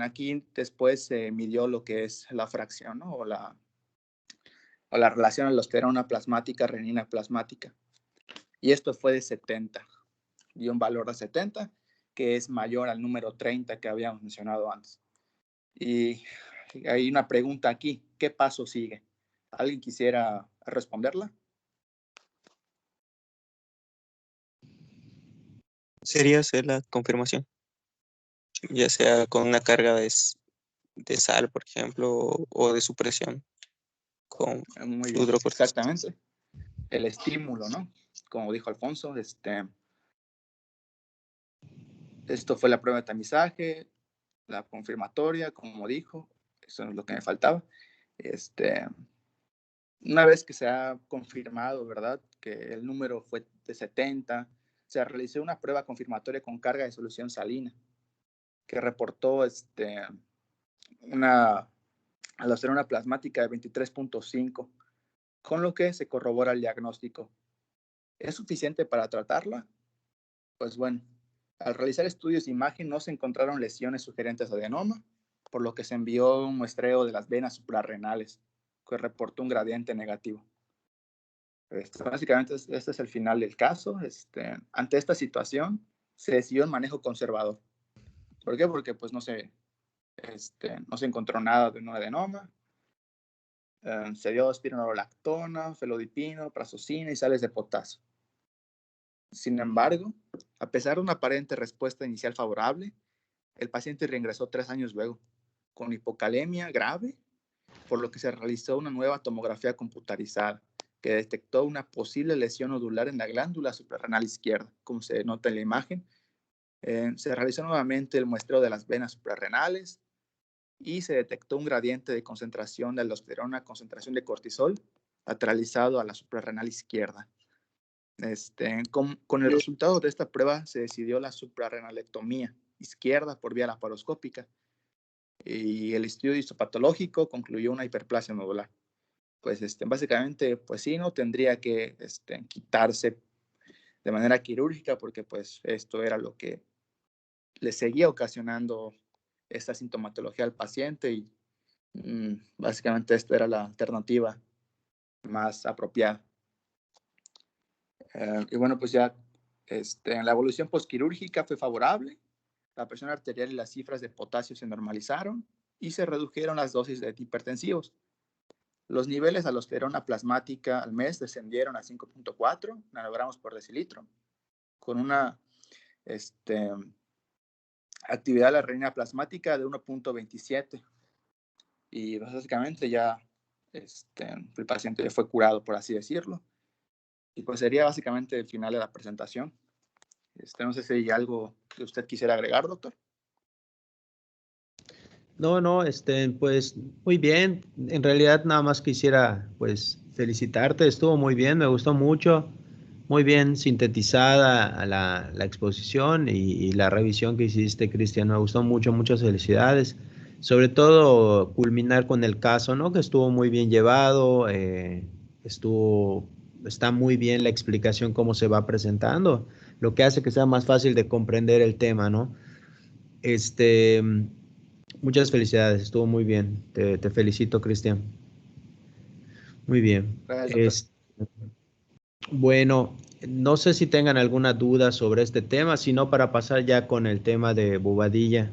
aquí después se midió lo que es la fracción, ¿no? o la relación aldosterona plasmática, renina plasmática. Y esto fue de 70, dio un valor de 70, que es mayor al número 30 que habíamos mencionado antes. Y hay una pregunta aquí, ¿qué paso sigue? ¿Alguien quisiera responderla? Sería hacer la confirmación, ya sea con una carga de sal, por ejemplo, o de supresión con Muy bien, hidrocortisona. exactamente. El estímulo, ¿no? Como dijo Alfonso, esto fue la prueba de tamizaje, la confirmatoria, como dijo, eso es lo que me faltaba. Una vez que se ha confirmado, ¿verdad?, que el número fue de 70, se realizó una prueba confirmatoria con carga de solución salina, que reportó una aldosterona plasmática de 23.5, con lo que se corrobora el diagnóstico. ¿Es suficiente para tratarla? Pues bueno, al realizar estudios de imagen no se encontraron lesiones sugerentes a adenoma, por lo que se envió un muestreo de las venas suprarrenales, que reportó un gradiente negativo. Básicamente este es el final del caso. Ante esta situación se decidió el manejo conservador. ¿Por qué? Porque pues no se encontró nada de un adenoma. Se dio espironolactona, felodipino, prazosina y sales de potasio. Sin embargo, a pesar de una aparente respuesta inicial favorable, el paciente reingresó 3 años luego, con hipocalemia grave, por lo que se realizó una nueva tomografía computarizada, que detectó una posible lesión nodular en la glándula suprarrenal izquierda, como se nota en la imagen. Se realizó nuevamente el muestreo de las venas suprarrenales y se detectó un gradiente de concentración de aldosterona, concentración de cortisol, lateralizado a la suprarrenal izquierda. Con el resultado de esta prueba se decidió la suprarrenalectomía izquierda por vía laparoscópica y el estudio histopatológico concluyó una hiperplasia nodular. Pues básicamente, pues sí, no tendría que quitarse de manera quirúrgica porque pues esto era lo que le seguía ocasionando esta sintomatología al paciente y básicamente esta era la alternativa más apropiada. Y bueno, pues ya la evolución postquirúrgica fue favorable, la presión arterial y las cifras de potasio se normalizaron y se redujeron las dosis de antihipertensivos. Los niveles de aldosterona plasmática al mes descendieron a 5.4 nanogramos por decilitro, con una actividad de la renina plasmática de 1.27. Y básicamente ya el paciente ya fue curado, por así decirlo. Y pues sería básicamente el final de la presentación. No sé si hay algo que usted quisiera agregar, doctor. No, pues muy bien. En realidad nada más quisiera pues felicitarte, estuvo muy bien, me gustó mucho, muy bien sintetizada a la exposición y la revisión que hiciste, Cristian, me gustó mucho, muchas felicidades. Sobre todo culminar con el caso, ¿no? Que estuvo muy bien llevado, está muy bien la explicación cómo se va presentando, lo que hace que sea más fácil de comprender el tema, ¿no? Este, Muchas felicidades, estuvo muy bien. Te felicito, Cristian. Muy bien. Gracias, doctor. Bueno, no sé si tengan alguna duda sobre este tema, sino para pasar ya con el tema de Bobadilla,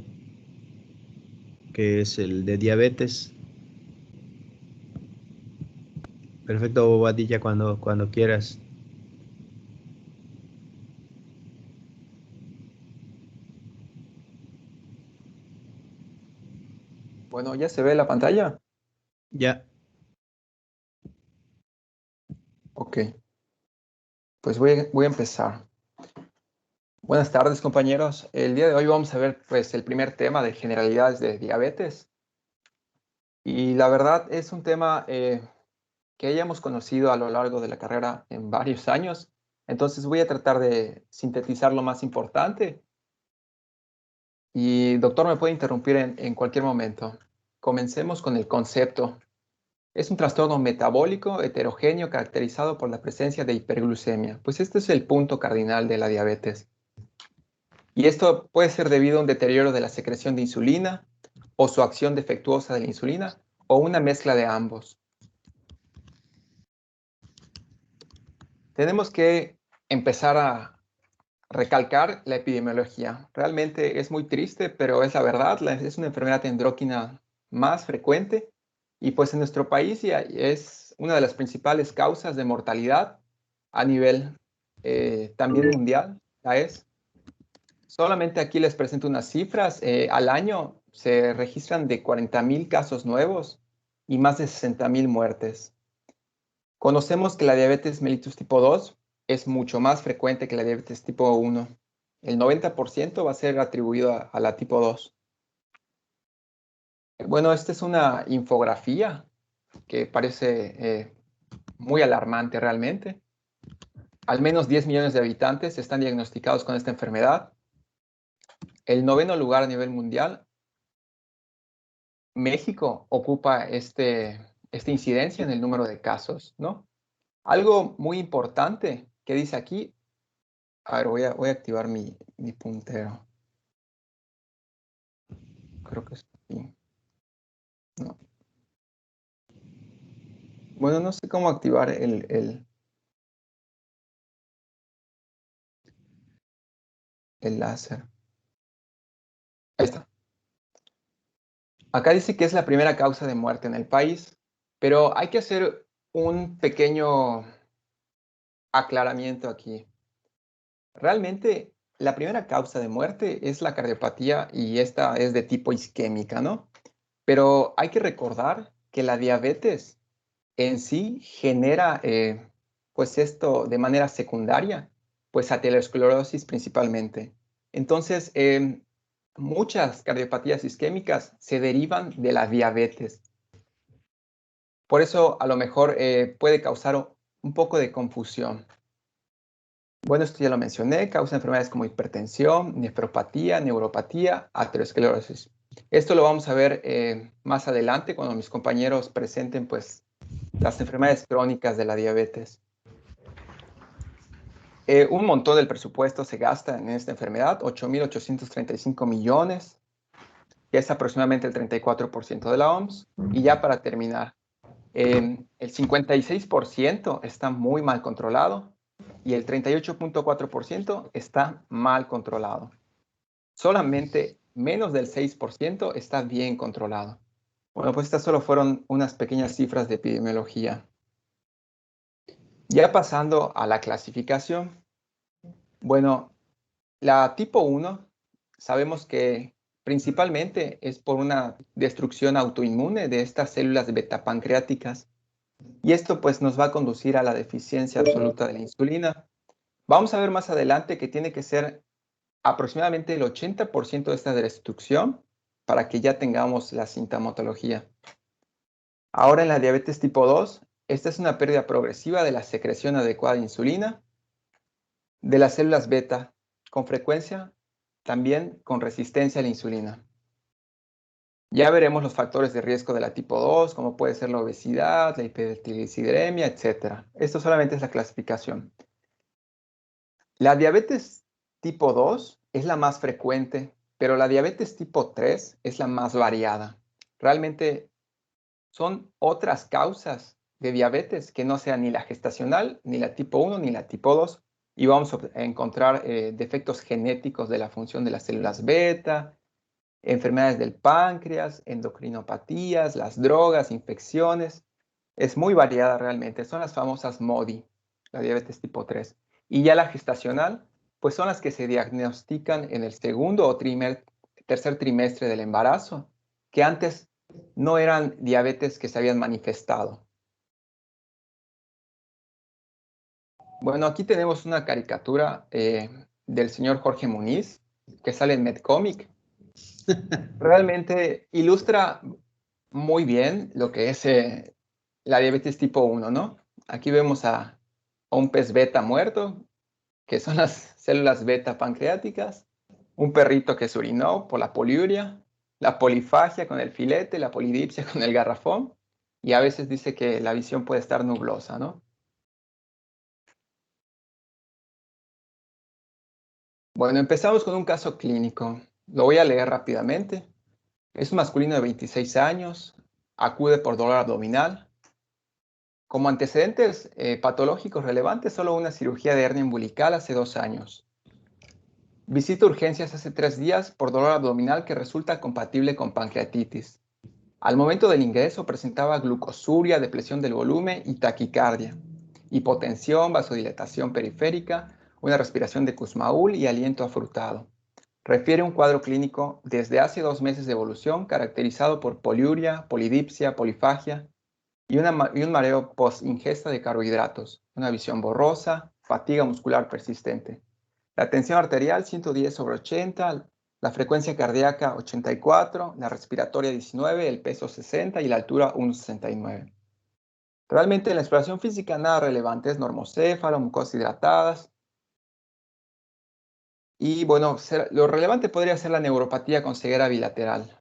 que es el de diabetes. Perfecto, Bobadilla, cuando quieras. Bueno, ¿ya se ve la pantalla? Ya. Ok, pues voy a empezar. Buenas tardes, compañeros. El día de hoy vamos a ver pues, el primer tema de generalidades de diabetes. Y la verdad es un tema que hayamos conocido a lo largo de la carrera en varios años. Entonces voy a tratar de sintetizar lo más importante. Y doctor, me puede interrumpir en cualquier momento. Comencemos con el concepto. Es un trastorno metabólico heterogéneo caracterizado por la presencia de hiperglucemia. Pues este es el punto cardinal de la diabetes. Y esto puede ser debido a un deterioro de la secreción de insulina o su acción defectuosa de la insulina o una mezcla de ambos. Tenemos que empezar recalcar la epidemiología. Realmente es muy triste, pero es la verdad. Es una enfermedad endócrina más frecuente y pues en nuestro país ya es una de las principales causas de mortalidad a nivel también mundial. Ya es. Solamente aquí les presento unas cifras. Al año se registran de 40,000 casos nuevos y más de 60,000 muertes. Conocemos que la diabetes mellitus tipo 2 es mucho más frecuente que la diabetes tipo 1. El 90% va a ser atribuido a la tipo 2. Bueno, esta es una infografía que parece muy alarmante realmente. Al menos 10 millones de habitantes están diagnosticados con esta enfermedad. El 9º lugar a nivel mundial. México ocupa esta incidencia en el número de casos, ¿no? Algo muy importante que dice aquí. A ver, voy a activar mi puntero. Creo que es aquí. No. Bueno, no sé cómo activar el láser. Ahí está. Acá dice que es la primera causa de muerte en el país, pero hay que hacer un pequeño aclaramiento aquí. Realmente, la primera causa de muerte es la cardiopatía y esta es de tipo isquémica, ¿no? Pero hay que recordar que la diabetes en sí genera, pues esto de manera secundaria, pues aterosclerosis principalmente. Entonces, muchas cardiopatías isquémicas se derivan de la diabetes. Por eso, a lo mejor puede causar un poco de confusión. Bueno, esto ya lo mencioné, causa enfermedades como hipertensión, nefropatía, neuropatía, aterosclerosis. Esto lo vamos a ver más adelante cuando mis compañeros presenten pues las enfermedades crónicas de la diabetes. Un montón del presupuesto se gasta en esta enfermedad, 8.835 millones, que es aproximadamente el 34% de la OMS. Y ya para terminar, el 56% está muy mal controlado y el 38.4% está mal controlado. Solamente menos del 6% está bien controlado. Bueno, pues estas solo fueron unas pequeñas cifras de epidemiología. Ya pasando a la clasificación. Bueno, la tipo 1 sabemos que principalmente es por una destrucción autoinmune de estas células beta pancreáticas. Y esto pues nos va a conducir a la deficiencia absoluta de la insulina. Vamos a ver más adelante que tiene que ser aproximadamente el 80% de esta destrucción para que ya tengamos la sintomatología. Ahora en la diabetes tipo 2, esta es una pérdida progresiva de la secreción adecuada de insulina, de las células beta, con frecuencia también con resistencia a la insulina. Ya veremos los factores de riesgo de la tipo 2, como puede ser la obesidad, la hipertrigliceridemia, etc. Esto solamente es la clasificación. La diabetes tipo 2 es la más frecuente, pero la diabetes tipo 3 es la más variada. Realmente son otras causas de diabetes que no sean ni la gestacional, ni la tipo 1, ni la tipo 2. Y vamos a encontrar defectos genéticos de la función de las células beta, enfermedades del páncreas, endocrinopatías, las drogas, infecciones. Es muy variada realmente. Son las famosas MODY, la diabetes tipo 3. Y ya la gestacional, pues son las que se diagnostican en el segundo o tercer trimestre del embarazo, que antes no eran diabetes que se habían manifestado. Bueno, aquí tenemos una caricatura del señor Jorge Muniz, que sale en Medcomic. Realmente ilustra muy bien lo que es la diabetes tipo 1, ¿no? Aquí vemos a un pez beta muerto, que son las células beta pancreáticas, un perrito que se orinó por la poliuria, la polifagia con el filete, la polidipsia con el garrafón, y a veces dice que la visión puede estar nublosa, ¿no? Bueno, empezamos con un caso clínico. Lo voy a leer rápidamente. Es un masculino de 26 años, acude por dolor abdominal. Como antecedentes patológicos relevantes, solo una cirugía de hernia umbilical hace 2 años. Visita urgencias hace 3 días por dolor abdominal que resulta compatible con pancreatitis. Al momento del ingreso presentaba glucosuria, depresión del volumen y taquicardia, hipotensión, vasodilatación periférica, una respiración de Kussmaul y aliento afrutado. Refiere un cuadro clínico desde hace 2 meses de evolución caracterizado por poliuria, polidipsia, polifagia y un mareo post-ingesta de carbohidratos, una visión borrosa, fatiga muscular persistente. La tensión arterial 110/80, la frecuencia cardíaca 84, la respiratoria 19, el peso 60 y la altura 1,69. Realmente en la exploración física nada relevante, es normocéfalo, mucosas hidratadas. Y bueno, lo relevante podría ser la neuropatía con ceguera bilateral.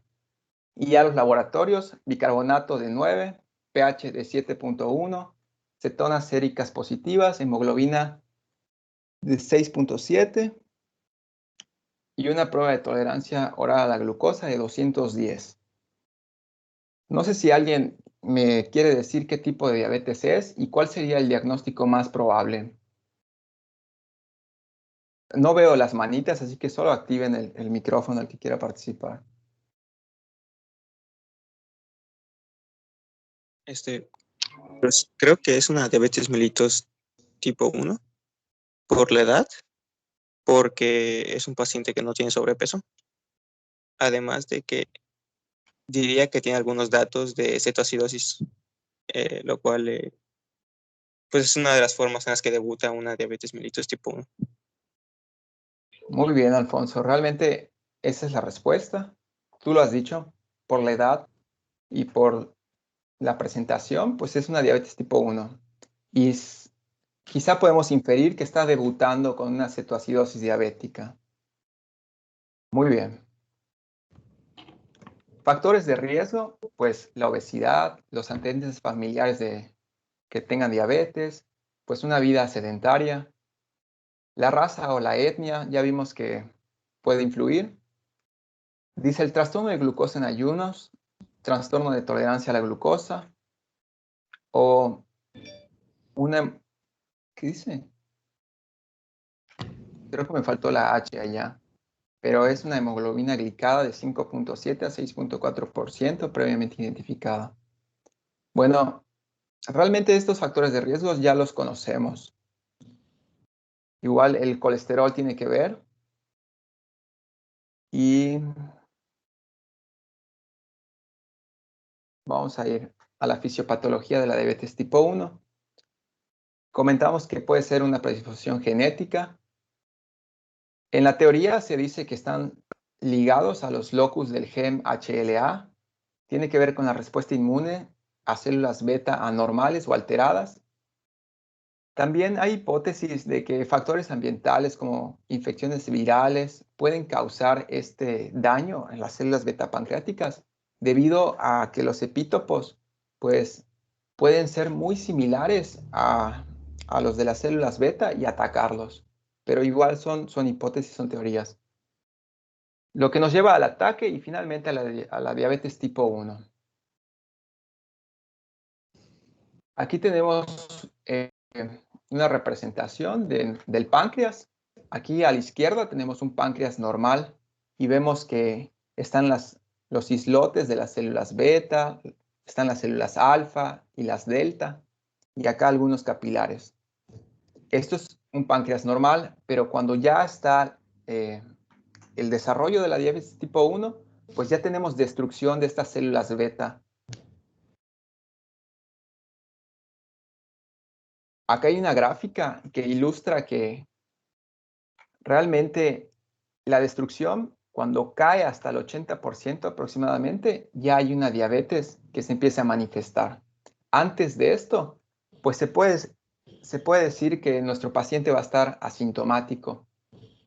Y ya los laboratorios, bicarbonato de 9, pH de 7.1, cetonas séricas positivas, hemoglobina de 6.7 y una prueba de tolerancia oral a la glucosa de 210. No sé si alguien me quiere decir qué tipo de diabetes es y cuál sería el diagnóstico más probable. No veo las manitas, así que solo activen el micrófono al que quiera participar. Pues creo que es una diabetes mellitus tipo 1 por la edad, porque es un paciente que no tiene sobrepeso. Además de que diría que tiene algunos datos de cetoacidosis, lo cual pues es una de las formas en las que debuta una diabetes mellitus tipo 1. Muy bien, Alfonso. Realmente esa es la respuesta. Tú lo has dicho, por la edad y por la presentación, pues es una diabetes tipo 1. Y quizá podemos inferir que está debutando con una cetoacidosis diabética. Muy bien. Factores de riesgo, pues la obesidad, los antecedentes familiares que tengan diabetes, pues una vida sedentaria. La raza o la etnia, ya vimos que puede influir. Dice el trastorno de glucosa en ayunos, trastorno de tolerancia a la glucosa o una... ¿Qué dice? Creo que me faltó la H allá, pero es una hemoglobina glicada de 5.7 a 6.4% previamente identificada. Bueno, realmente estos factores de riesgo ya los conocemos. Igual el colesterol tiene que ver. Y vamos a ir a la fisiopatología de la diabetes tipo 1. Comentamos que puede ser una predisposición genética. En la teoría se dice que están ligados a los locus del gen HLA. Tiene que ver con la respuesta inmune a células beta anormales o alteradas. También hay hipótesis de que factores ambientales como infecciones virales pueden causar este daño en las células beta pancreáticas debido a que los epítopos pues, pueden ser muy similares a los de las células beta y atacarlos. Pero igual son hipótesis, son teorías. Lo que nos lleva al ataque y finalmente a la diabetes tipo 1. Aquí tenemos una representación del páncreas. Aquí a la izquierda tenemos un páncreas normal y vemos que están los islotes de las células beta, están las células alfa y las delta, y acá algunos capilares. Esto es un páncreas normal, pero cuando ya está el desarrollo de la diabetes tipo 1, pues ya tenemos destrucción de estas células beta. Acá hay una gráfica que ilustra que realmente la destrucción, cuando cae hasta el 80% aproximadamente, ya hay una diabetes que se empieza a manifestar. Antes de esto, pues se puede decir que nuestro paciente va a estar asintomático,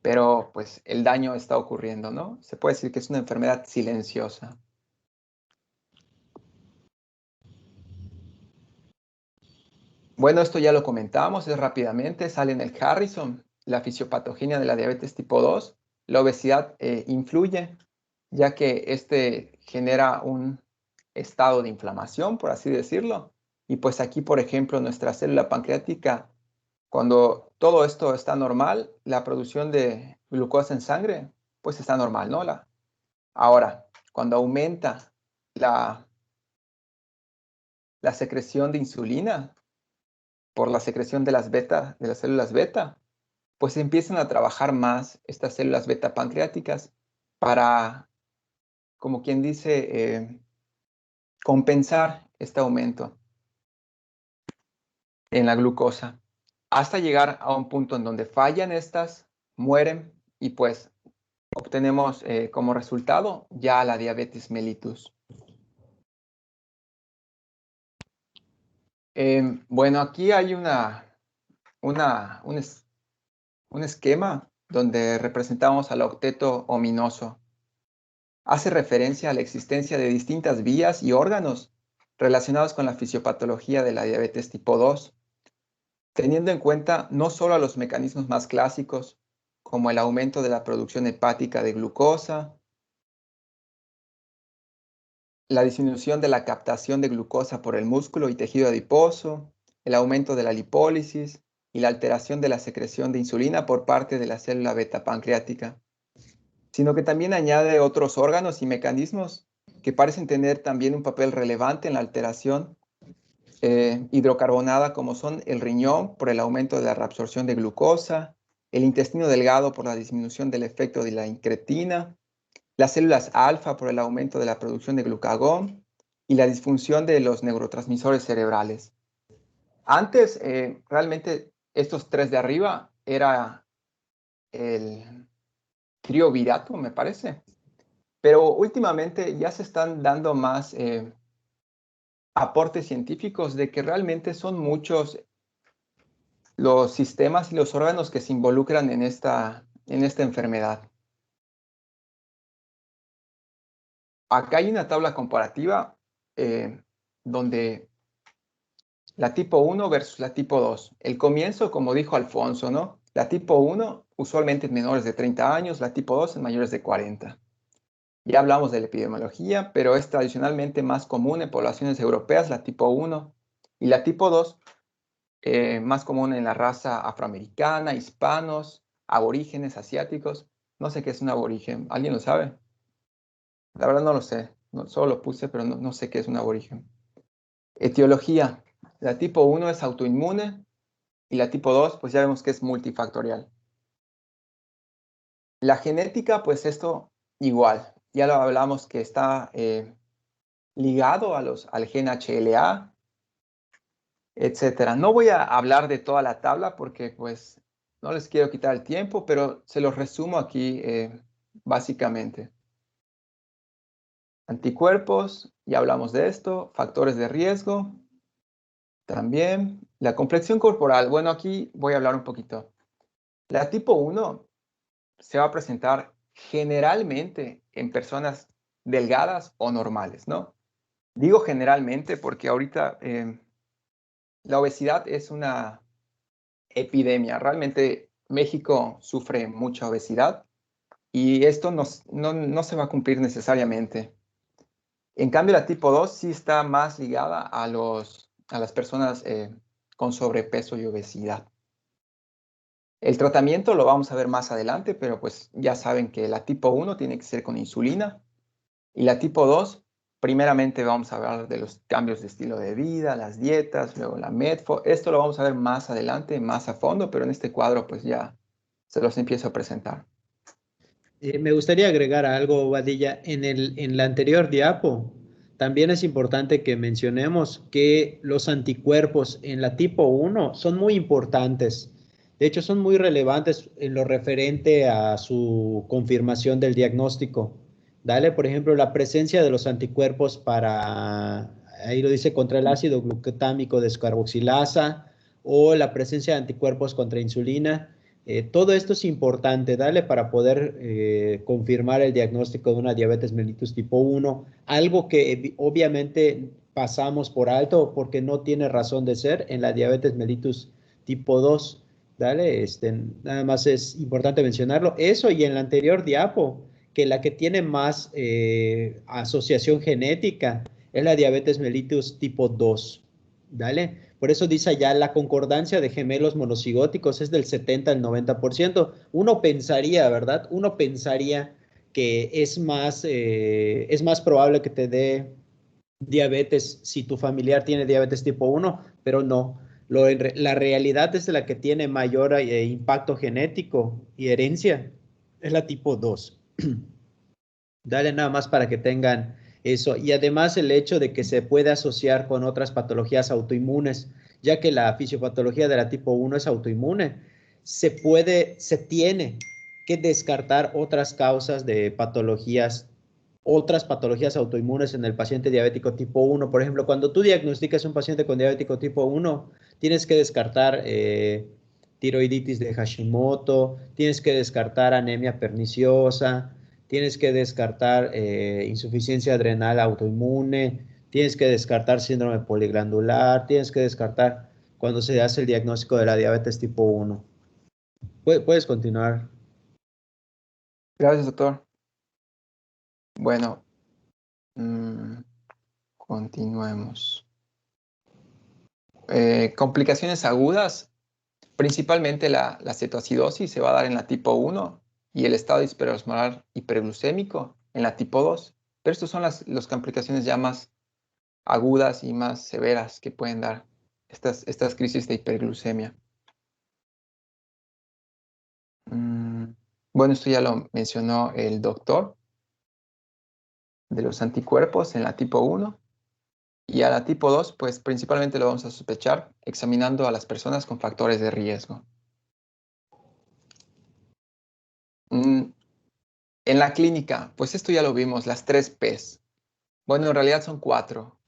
pero pues el daño está ocurriendo, ¿no? Se puede decir que es una enfermedad silenciosa. Bueno, esto ya lo comentamos, es rápidamente, sale en el Harrison, la fisiopatogenia de la diabetes tipo 2. La obesidad influye, ya que este genera un estado de inflamación, por así decirlo. Y pues aquí, por ejemplo, nuestra célula pancreática, cuando todo esto está normal, la producción de glucosa en sangre, pues está normal, ¿no? Ahora, cuando aumenta la secreción de insulina por la secreción de las células beta, pues empiezan a trabajar más estas células beta pancreáticas para, como quien dice, compensar este aumento en la glucosa, hasta llegar a un punto en donde fallan estas, mueren y pues obtenemos como resultado ya la diabetes mellitus. Bueno, aquí hay un esquema donde representamos al octeto ominoso. Hace referencia a la existencia de distintas vías y órganos relacionados con la fisiopatología de la diabetes tipo 2, teniendo en cuenta no solo a los mecanismos más clásicos, como el aumento de la producción hepática de glucosa, la disminución de la captación de glucosa por el músculo y tejido adiposo, el aumento de la lipólisis y la alteración de la secreción de insulina por parte de la célula beta pancreática, sino que también añade otros órganos y mecanismos que parecen tener también un papel relevante en la alteración hidrocarbonada, como son el riñón por el aumento de la reabsorción de glucosa, el intestino delgado por la disminución del efecto de la incretina, las células alfa por el aumento de la producción de glucagón y la disfunción de los neurotransmisores cerebrales. Antes, realmente, estos tres de arriba era el triovirato, me parece. Pero últimamente ya se están dando más aportes científicos de que realmente son muchos los sistemas y los órganos que se involucran en esta enfermedad. Acá hay una tabla comparativa donde la tipo 1 versus la tipo 2. El comienzo, como dijo Alfonso, ¿no? La tipo 1 usualmente en menores de 30 años, la tipo 2 en mayores de 40. Ya hablamos de la epidemiología, pero es tradicionalmente más común en poblaciones europeas, la tipo 1, y la tipo 2, más común en la raza afroamericana, hispanos, aborígenes, asiáticos. No sé qué es un aborigen. ¿Alguien lo sabe? La verdad no lo sé. No, solo lo puse, pero no sé qué es un aborigen. Etiología. La tipo 1 es autoinmune y la tipo 2, pues ya vemos que es multifactorial. La genética, pues esto igual. Ya lo hablamos que está ligado al gen HLA, etcétera. No voy a hablar de toda la tabla porque pues no les quiero quitar el tiempo, pero se los resumo aquí básicamente. Anticuerpos, ya hablamos de esto. Factores de riesgo, también. La complexión corporal, bueno, aquí voy a hablar un poquito. La tipo 1 se va a presentar generalmente en personas delgadas o normales, ¿no? Digo generalmente porque ahorita la obesidad es una epidemia. Realmente México sufre mucha obesidad y esto no se va a cumplir necesariamente. En cambio, la tipo 2 sí está más ligada a las personas con sobrepeso y obesidad. El tratamiento lo vamos a ver más adelante, pero pues ya saben que la tipo 1 tiene que ser con insulina y la tipo 2, primeramente vamos a hablar de los cambios de estilo de vida, las dietas, luego la Medfo. Esto lo vamos a ver más adelante, más a fondo, pero en este cuadro pues ya se los empiezo a presentar. Me gustaría agregar algo, Badilla. En la anterior diapo, también es importante que mencionemos que los anticuerpos en la tipo 1 son muy importantes. De hecho, son muy relevantes en lo referente a su confirmación del diagnóstico. Dale, por ejemplo, la presencia de los anticuerpos ahí lo dice, contra el ácido glucotámico descarboxilasa o la presencia de anticuerpos contra insulina. Todo esto es importante, dale, para poder confirmar el diagnóstico de una diabetes mellitus tipo 1, algo que obviamente pasamos por alto porque no tiene razón de ser en la diabetes mellitus tipo 2, dale, nada más es importante mencionarlo. Eso y en la anterior diapo, que la que tiene más asociación genética es la diabetes mellitus tipo 2, dale. Por eso dice allá, la concordancia de gemelos monocigóticos es del 70 al 90%. Uno pensaría, ¿verdad? Uno pensaría que es más probable que te dé diabetes si tu familiar tiene diabetes tipo 1, pero no. La realidad es la que tiene mayor impacto genético y herencia, es la tipo 2. Dale nada más para que tengan eso. Y además el hecho de que se puede asociar con otras patologías autoinmunes, ya que la fisiopatología de la tipo 1 es autoinmune, se tiene que descartar otras patologías autoinmunes en el paciente diabético tipo 1. Por ejemplo, cuando tú diagnosticas un paciente con diabético tipo 1, tienes que descartar tiroiditis de Hashimoto, tienes que descartar anemia perniciosa, tienes que descartar insuficiencia adrenal autoinmune, tienes que descartar síndrome poliglandular, tienes que descartar cuando se hace el diagnóstico de la diabetes tipo 1. Puedes continuar. Gracias, doctor. Bueno, continuemos. Complicaciones agudas, principalmente la cetoacidosis se va a dar en la tipo 1 y el estado hiperosmolar hiperglucémico en la tipo 2. Pero estas son las complicaciones ya más agudas y más severas que pueden dar estas crisis de hiperglucemia. Bueno, esto ya lo mencionó el doctor, de los anticuerpos en la tipo 1. Y a la tipo 2, pues principalmente lo vamos a sospechar examinando a las personas con factores de riesgo. En la clínica, pues esto ya lo vimos, las 3 Ps. Bueno, en realidad son 4.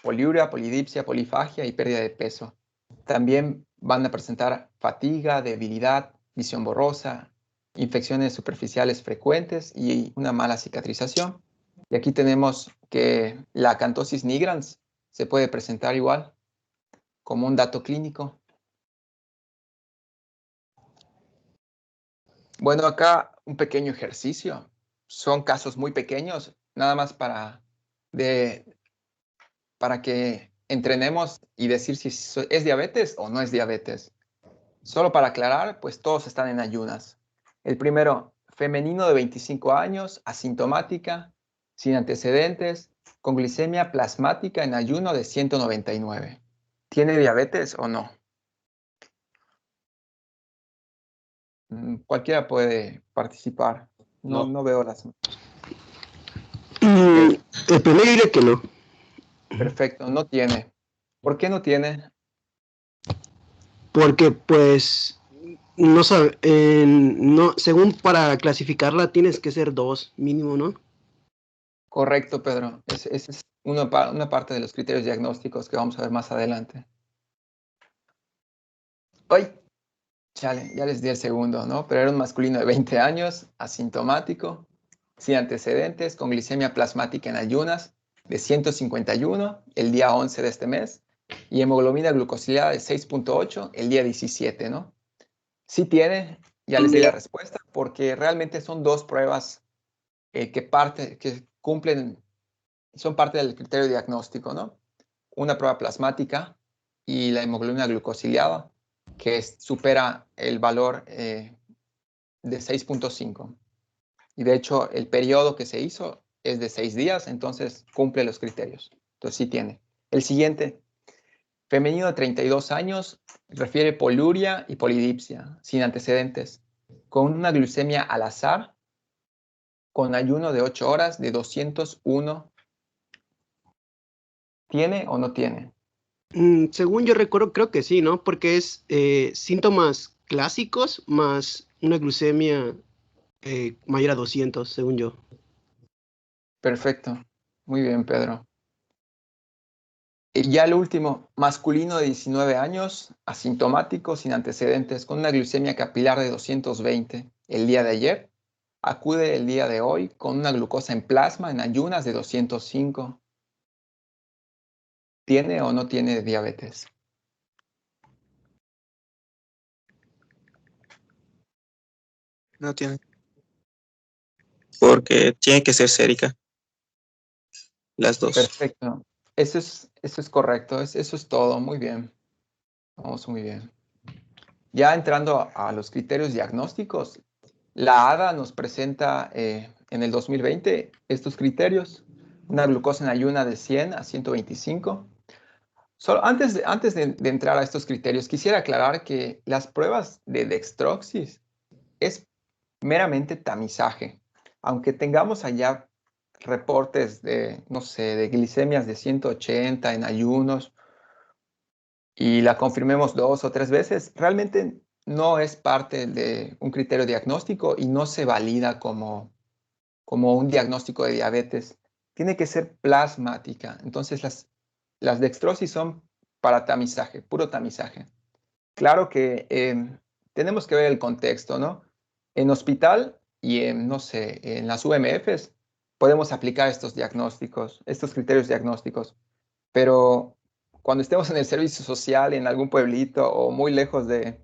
Poliuria, polidipsia, polifagia y pérdida de peso. También van a presentar fatiga, debilidad, visión borrosa, infecciones superficiales frecuentes y una mala cicatrización. Y aquí tenemos que la acantosis nigrans se puede presentar igual como un dato clínico. Bueno, acá un pequeño ejercicio. Son casos muy pequeños, nada más para que entrenemos y decir si es diabetes o no es diabetes. Solo para aclarar, pues todos están en ayunas. El primero, femenino de 25 años, asintomática, sin antecedentes, con glicemia plasmática en ayuno de 199. ¿Tiene diabetes o no? Cualquiera puede participar. No veo las... El primero diré que no. Perfecto, no tiene. ¿Por qué no tiene? Porque pues no sabe, no, según para clasificarla tienes que ser 2 mínimo, ¿no? Correcto, Pedro. Ese es una parte de los criterios diagnósticos que vamos a ver más adelante. ¡Ay! Chale, ya les di el segundo, ¿no? Pero era un masculino de 20 años, asintomático, sin antecedentes, con glicemia plasmática en ayunas de 151 el día 11 de este mes y hemoglobina glucosilada de 6.8 el día 17, ¿no? Sí tiene, ya les di la respuesta, porque realmente son 2 pruebas que cumplen, son parte del criterio diagnóstico, ¿no? Una prueba plasmática y la hemoglobina glucosilada, que supera el valor de 6.5. Y de hecho, el periodo que se hizo es de 6 días, entonces cumple los criterios. Entonces sí tiene. El siguiente, femenino de 32 años, refiere poliuria y polidipsia, sin antecedentes, con una glucemia al azar, con ayuno de 8 horas de 201. ¿Tiene o no tiene? Según yo recuerdo, creo que sí, ¿no? Porque es síntomas clásicos más una glucemia mayor a 200, según yo. Perfecto. Muy bien, Pedro. Y ya el último, masculino de 19 años, asintomático, sin antecedentes, con una glucemia capilar de 220 el día de ayer. Acude el día de hoy con una glucosa en plasma en ayunas de 205. ¿Tiene o no tiene diabetes? No tiene. Porque tiene que ser sérica. Las 2. Perfecto. Eso es correcto. Eso es todo. Muy bien. Vamos muy bien. Ya entrando a los criterios diagnósticos, la ADA nos presenta en el 2020 estos criterios. Una glucosa en ayuna de 100 a 125. Solo antes de entrar a estos criterios, quisiera aclarar que las pruebas de dextroxis es meramente tamizaje. Aunque tengamos allá reportes de, no sé, de glicemias de 180 en ayunos y la confirmemos 2 o 3 veces, realmente no es parte de un criterio diagnóstico y no se valida como un diagnóstico de diabetes. Tiene que ser plasmática. Entonces las dextrosis son para tamizaje, puro tamizaje. Claro que tenemos que ver el contexto, ¿no? En hospital y no sé, en las UMFs podemos aplicar estos diagnósticos, estos criterios diagnósticos, pero cuando estemos en el servicio social, en algún pueblito o muy lejos de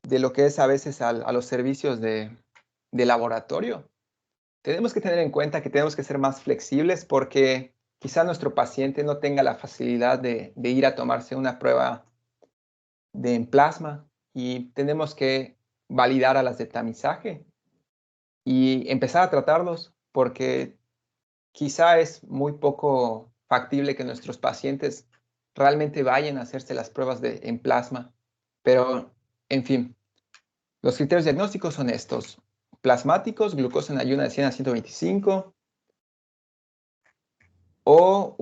lo que es a veces a los servicios de laboratorio, tenemos que tener en cuenta que tenemos que ser más flexibles porque quizá nuestro paciente no tenga la facilidad de ir a tomarse una prueba en plasma y tenemos que validar a las de tamizaje y empezar a tratarlos porque quizá es muy poco factible que nuestros pacientes realmente vayan a hacerse las pruebas en plasma. Pero, en fin, los criterios diagnósticos son estos. Plasmáticos, glucosa en ayuna de 100 a 125 o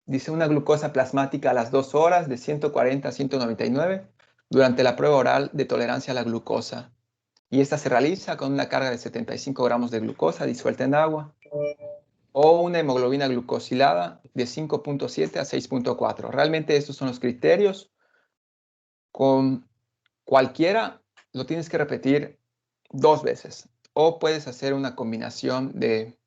dice una glucosa plasmática a las 2 horas de 140 a 199 durante la prueba oral de tolerancia a la glucosa. Y esta se realiza con una carga de 75 gramos de glucosa disuelta en agua o una hemoglobina glucosilada de 5.7 a 6.4. Realmente estos son los criterios. Con cualquiera lo tienes que repetir 2 veces o puedes hacer una combinación de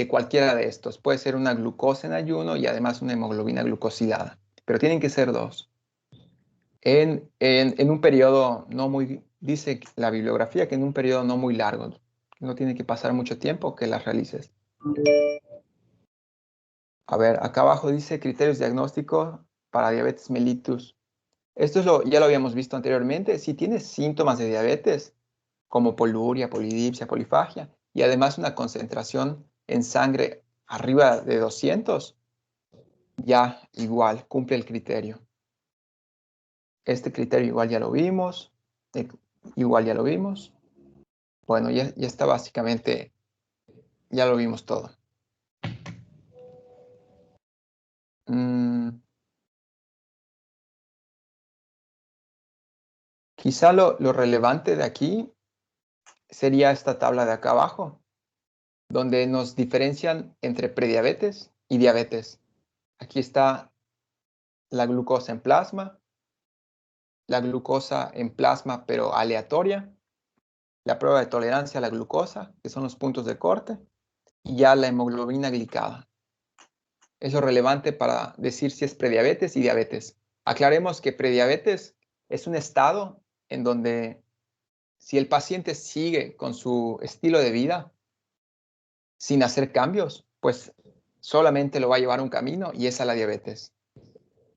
cualquiera de estos. Puede ser una glucosa en ayuno y además una hemoglobina glucosilada, pero tienen que ser 2. En un periodo no muy, dice la bibliografía que en un periodo no muy largo, no tiene que pasar mucho tiempo que las realices. A ver, acá abajo dice criterios diagnósticos para diabetes mellitus. Esto ya lo habíamos visto anteriormente. Si tienes síntomas de diabetes, como poluria, polidipsia, polifagia, y además una concentración en sangre arriba de 200, ya igual, cumple el criterio. Este criterio igual ya lo vimos, igual ya lo vimos. Bueno, ya está básicamente, ya lo vimos todo. Quizá lo relevante de aquí sería esta tabla de acá abajo, donde nos diferencian entre prediabetes y diabetes. Aquí está la glucosa en plasma, la glucosa en plasma pero aleatoria, la prueba de tolerancia a la glucosa, que son los puntos de corte, y ya la hemoglobina glicada. Es lo relevante para decir si es prediabetes y diabetes. Aclaremos que prediabetes es un estado en donde si el paciente sigue con su estilo de vida sin hacer cambios, pues solamente lo va a llevar a un camino y es a la diabetes.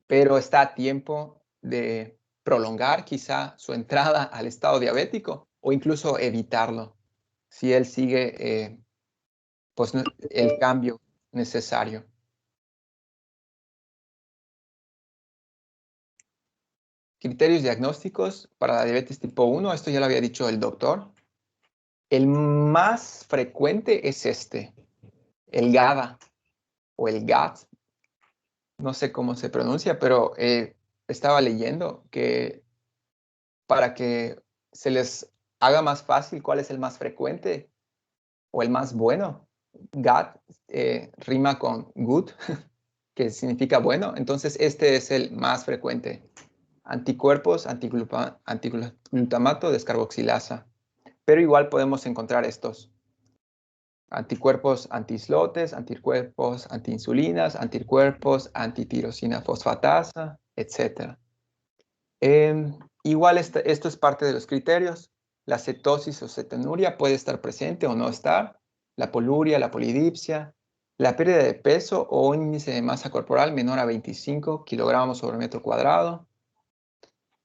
Pero está a tiempo de prolongar quizá su entrada al estado diabético o incluso evitarlo si él sigue pues, el cambio necesario. Criterios diagnósticos para la diabetes tipo 1, esto ya lo había dicho el doctor. El más frecuente es el GADA o el GAT. No sé cómo se pronuncia, pero estaba leyendo que para que se les haga más fácil cuál es el más frecuente o el más bueno, GAT rima con good, que significa bueno, entonces este es el más frecuente. Anticuerpos, antiglutamato, descarboxilasa. Pero igual podemos encontrar estos. Anticuerpos antiislotes, anticuerpos antiinsulinas, anticuerpos antitirosina fosfatasa, etc. Igual esto es parte de los criterios. La cetosis o cetonuria puede estar presente o no estar. La poluria, la polidipsia. la pérdida de peso o un índice de masa corporal menor a 25 kilogramos sobre metro cuadrado.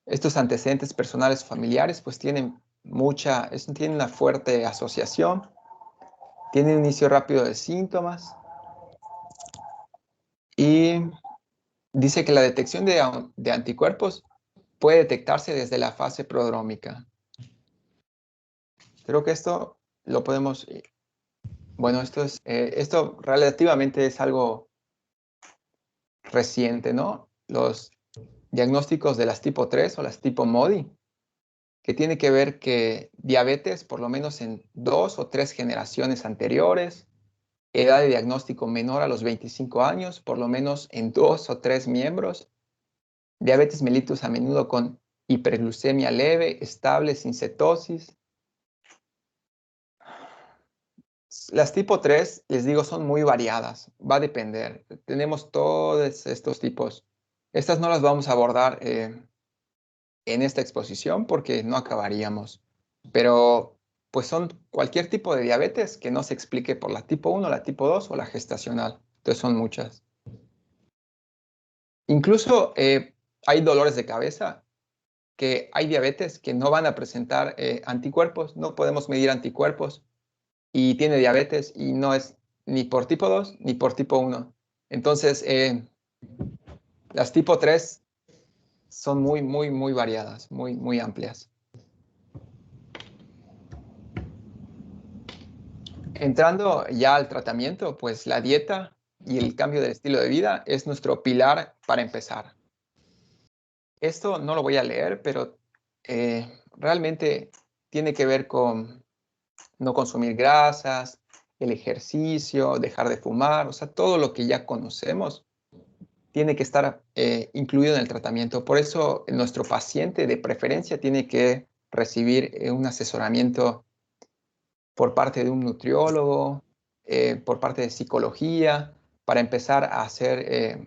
Estos antecedentes personales o familiares pues tienen una fuerte asociación, tienen un inicio rápido de síntomas y dice que la detección de anticuerpos puede detectarse desde la fase prodrómica. Creo que esto lo podemos... Bueno, esto relativamente es algo reciente, ¿no? Los diagnósticos de las tipo 3 o las tipo MODY, que tiene que ver que diabetes, por lo menos en 2 o 3 generaciones anteriores, edad de diagnóstico menor a los 25 años, por lo menos en 2 o 3 miembros, diabetes mellitus a menudo con hiperglucemia leve, estable, sin cetosis. Las tipo 3, les digo, son muy variadas, va a depender. Tenemos todos estos tipos. Estas no las vamos a abordar en esta exposición porque no acabaríamos. Pero pues son cualquier tipo de diabetes que no se explique por la tipo 1, la tipo 2 o la gestacional. Entonces son muchas. Incluso hay dolores de cabeza, que hay diabetes que no van a presentar anticuerpos, no podemos medir anticuerpos y tiene diabetes y no es ni por tipo 2 ni por tipo 1. Entonces, las tipo 3 son muy, muy, muy variadas, muy, muy amplias. Entrando ya al tratamiento, pues la dieta y el cambio del estilo de vida es nuestro pilar para empezar. Esto no lo voy a leer, pero realmente tiene que ver con no consumir grasas, el ejercicio, dejar de fumar, o sea, todo lo que ya conocemos tiene que estar incluido en el tratamiento. Por eso nuestro paciente de preferencia tiene que recibir un asesoramiento por parte de un nutriólogo, por parte de psicología, para empezar a hacer,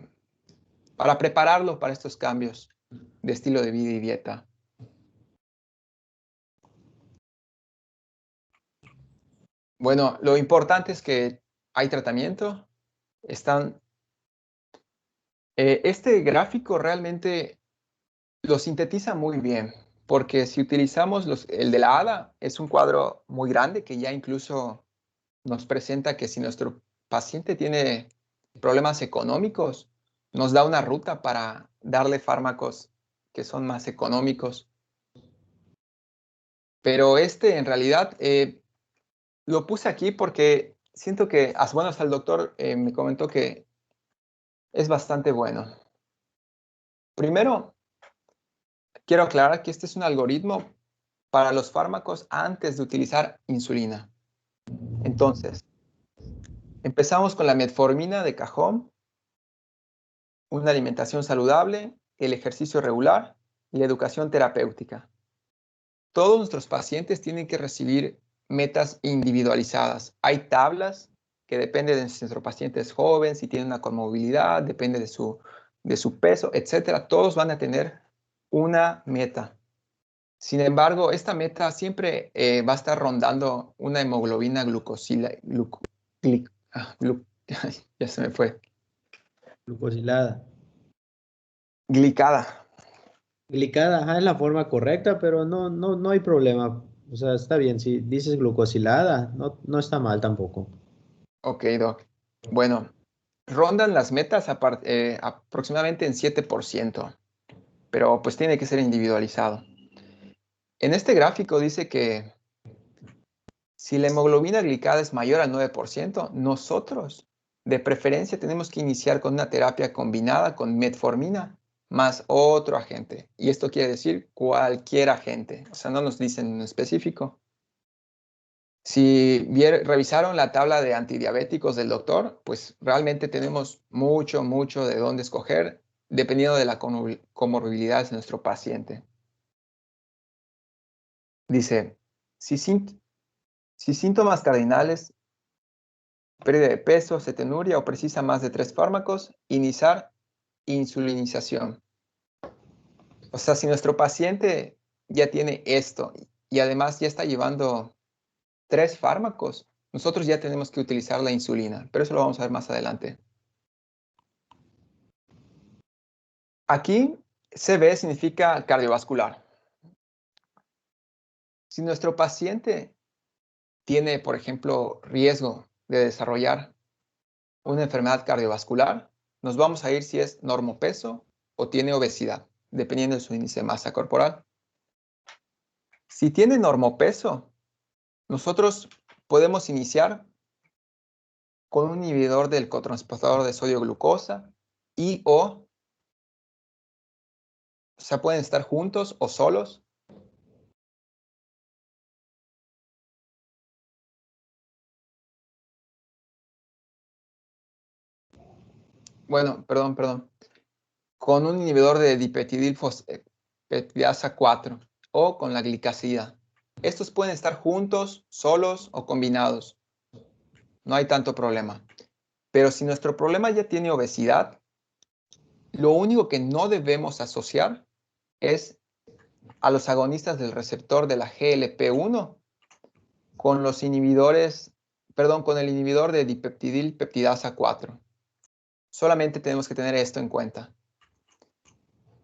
para prepararlo para estos cambios de estilo de vida y dieta. Bueno, lo importante es que hay tratamiento. Este gráfico realmente lo sintetiza muy bien, porque si utilizamos el de la ADA, es un cuadro muy grande que ya incluso nos presenta que si nuestro paciente tiene problemas económicos, nos da una ruta para darle fármacos que son más económicos. Pero en realidad lo puse aquí porque siento que, bueno, hasta el doctor me comentó que es bastante bueno. Primero, quiero aclarar que este es un algoritmo para los fármacos antes de utilizar insulina. Entonces, empezamos con la metformina de cajón, una alimentación saludable, el ejercicio regular y la educación terapéutica. Todos nuestros pacientes tienen que recibir metas individualizadas. Hay tablas que dependen de si nuestro paciente es joven, si tiene una comorbilidad, depende de su peso, etc. Todos van a tener una meta. Sin embargo, esta meta siempre va a estar rondando una hemoglobina ya se me fue. Glucosilada. Glicada. Glicada, ajá, es la forma correcta, pero no hay problema. O sea, está bien. Si dices glucosilada, no está mal tampoco. Ok, Doc. Bueno, rondan las metas aproximadamente en 7%, pero pues tiene que ser individualizado. En este gráfico dice que si la hemoglobina glicada es mayor al 9%, nosotros de preferencia tenemos que iniciar con una terapia combinada con metformina más otro agente. Y esto quiere decir cualquier agente, o sea, no nos dicen en específico. Si revisaron la tabla de antidiabéticos del doctor, pues realmente tenemos mucho, mucho de dónde escoger dependiendo de la comorbilidad de nuestro paciente. Dice, si síntomas cardinales, pérdida de peso, cetenuria o precisa más de 3 fármacos, iniciar insulinización. O sea, si nuestro paciente ya tiene esto y además ya está llevando 3 fármacos, nosotros ya tenemos que utilizar la insulina, pero eso lo vamos a ver más adelante. Aquí, CV significa cardiovascular. Si nuestro paciente tiene, por ejemplo, riesgo de desarrollar una enfermedad cardiovascular, nos vamos a ir si es normopeso o tiene obesidad, dependiendo de su índice de masa corporal. Si tiene normopeso, nosotros podemos iniciar con un inhibidor del cotransportador de sodio glucosa o sea, pueden estar juntos o solos. Bueno, perdón. Con un inhibidor de dipeptidilfosfetidasa 4 o con la glicazida. Estos pueden estar juntos, solos o combinados. No hay tanto problema. Pero si nuestro problema ya tiene obesidad, lo único que no debemos asociar es a los agonistas del receptor de la GLP-1 con los inhibidores, con el inhibidor de dipeptidilpeptidasa 4. Solamente tenemos que tener esto en cuenta.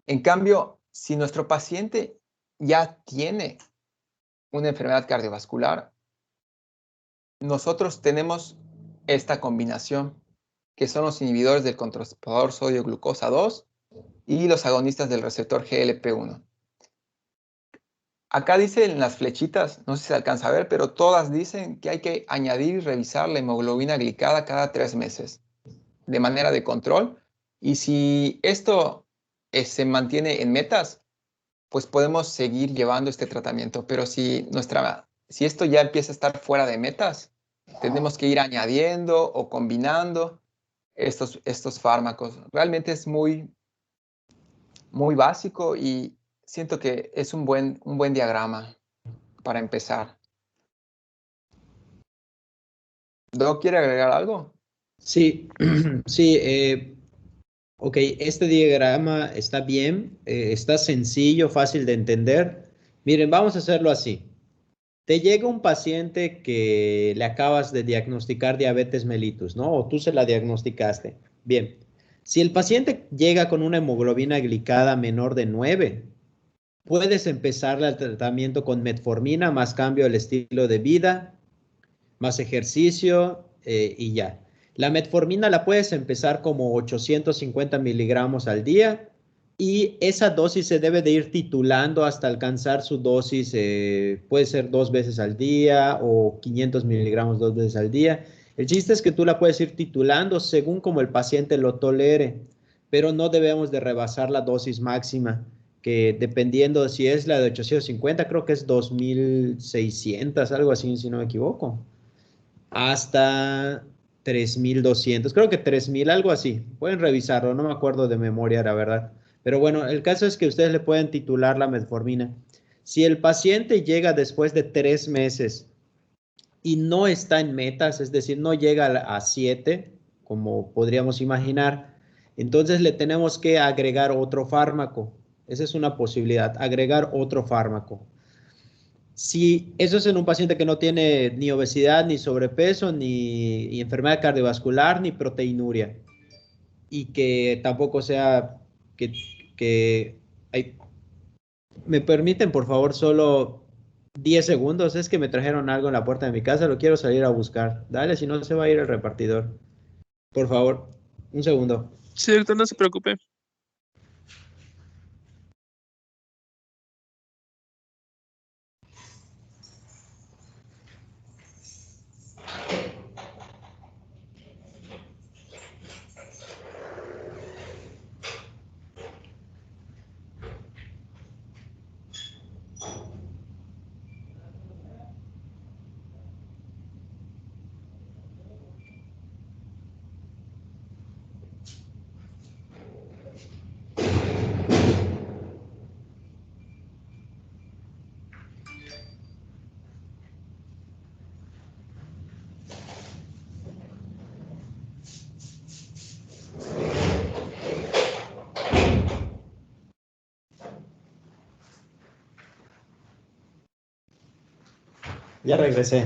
En cambio, si nuestro paciente ya tiene una enfermedad cardiovascular, nosotros tenemos esta combinación, que son los inhibidores del cotransportador sodio glucosa 2 y los agonistas del receptor GLP-1. Acá dicen las flechitas, no sé si se alcanza a ver, pero todas dicen que hay que añadir y revisar la hemoglobina glicada cada 3 meses de manera de control. Y si esto se mantiene en metas, pues podemos seguir llevando este tratamiento. Pero si esto ya empieza a estar fuera de metas, tenemos que ir añadiendo o combinando estos fármacos. Realmente es muy, muy básico y siento que es un buen diagrama para empezar. ¿Doc quiere agregar algo? Sí, sí. Ok, este diagrama está bien, está sencillo, fácil de entender. Miren, vamos a hacerlo así. Te llega un paciente que le acabas de diagnosticar diabetes mellitus, ¿no? O tú se la diagnosticaste. Bien, si el paciente llega con una hemoglobina glicada menor de 9, puedes empezarle el tratamiento con metformina más cambio del estilo de vida, más ejercicio y ya. La metformina la puedes empezar como 850 miligramos al día y esa dosis se debe de ir titulando hasta alcanzar su dosis, puede ser 2 veces al día o 500 miligramos 2 veces al día. El chiste es que tú la puedes ir titulando según como el paciente lo tolere, pero no debemos de rebasar la dosis máxima, que dependiendo si es la de 850, creo que es 2600, algo así, si no me equivoco, hasta 3200, creo que 3000, algo así. Pueden revisarlo, no me acuerdo de memoria, la verdad. Pero bueno, el caso es que ustedes le pueden titular la metformina. Si el paciente llega después de 3 meses y no está en metas, es decir, no llega a 7, como podríamos imaginar, entonces le tenemos que agregar otro fármaco. Esa es una posibilidad, agregar otro fármaco. Si eso es en un paciente que no tiene ni obesidad, ni sobrepeso, ni enfermedad cardiovascular, ni proteinuria, y que tampoco sea que ay, ¿me permiten, por favor, solo 10 segundos? Es que me trajeron algo en la puerta de mi casa, lo quiero salir a buscar. Dale, si no se va a ir el repartidor. Por favor, un segundo. Cierto, no se preocupe. Ya regresé.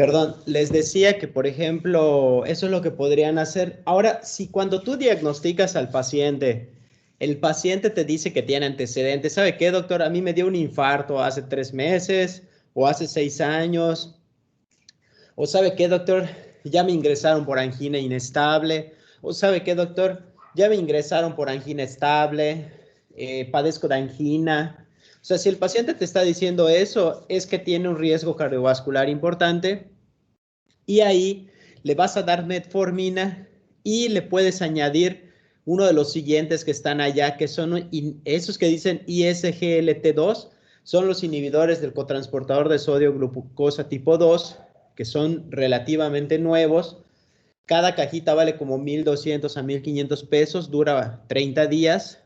Perdón, les decía que, por ejemplo, eso es lo que podrían hacer. Ahora, si cuando tú diagnosticas al paciente, el paciente te dice que tiene antecedentes, ¿sabe qué, doctor? A mí me dio un infarto hace 3 meses o hace 6 años. O ¿sabe qué, doctor? Ya me ingresaron por angina inestable. O ¿sabe qué, doctor? Ya me ingresaron por angina estable. Padezco de angina. O sea, si el paciente te está diciendo eso, es que tiene un riesgo cardiovascular importante y ahí le vas a dar metformina y le puedes añadir uno de los siguientes que están allá, que son esos que dicen ISGLT2, son los inhibidores del cotransportador de sodio glucosa tipo 2, que son relativamente nuevos. Cada cajita vale como 1,200 a 1,500 pesos, dura 30 días.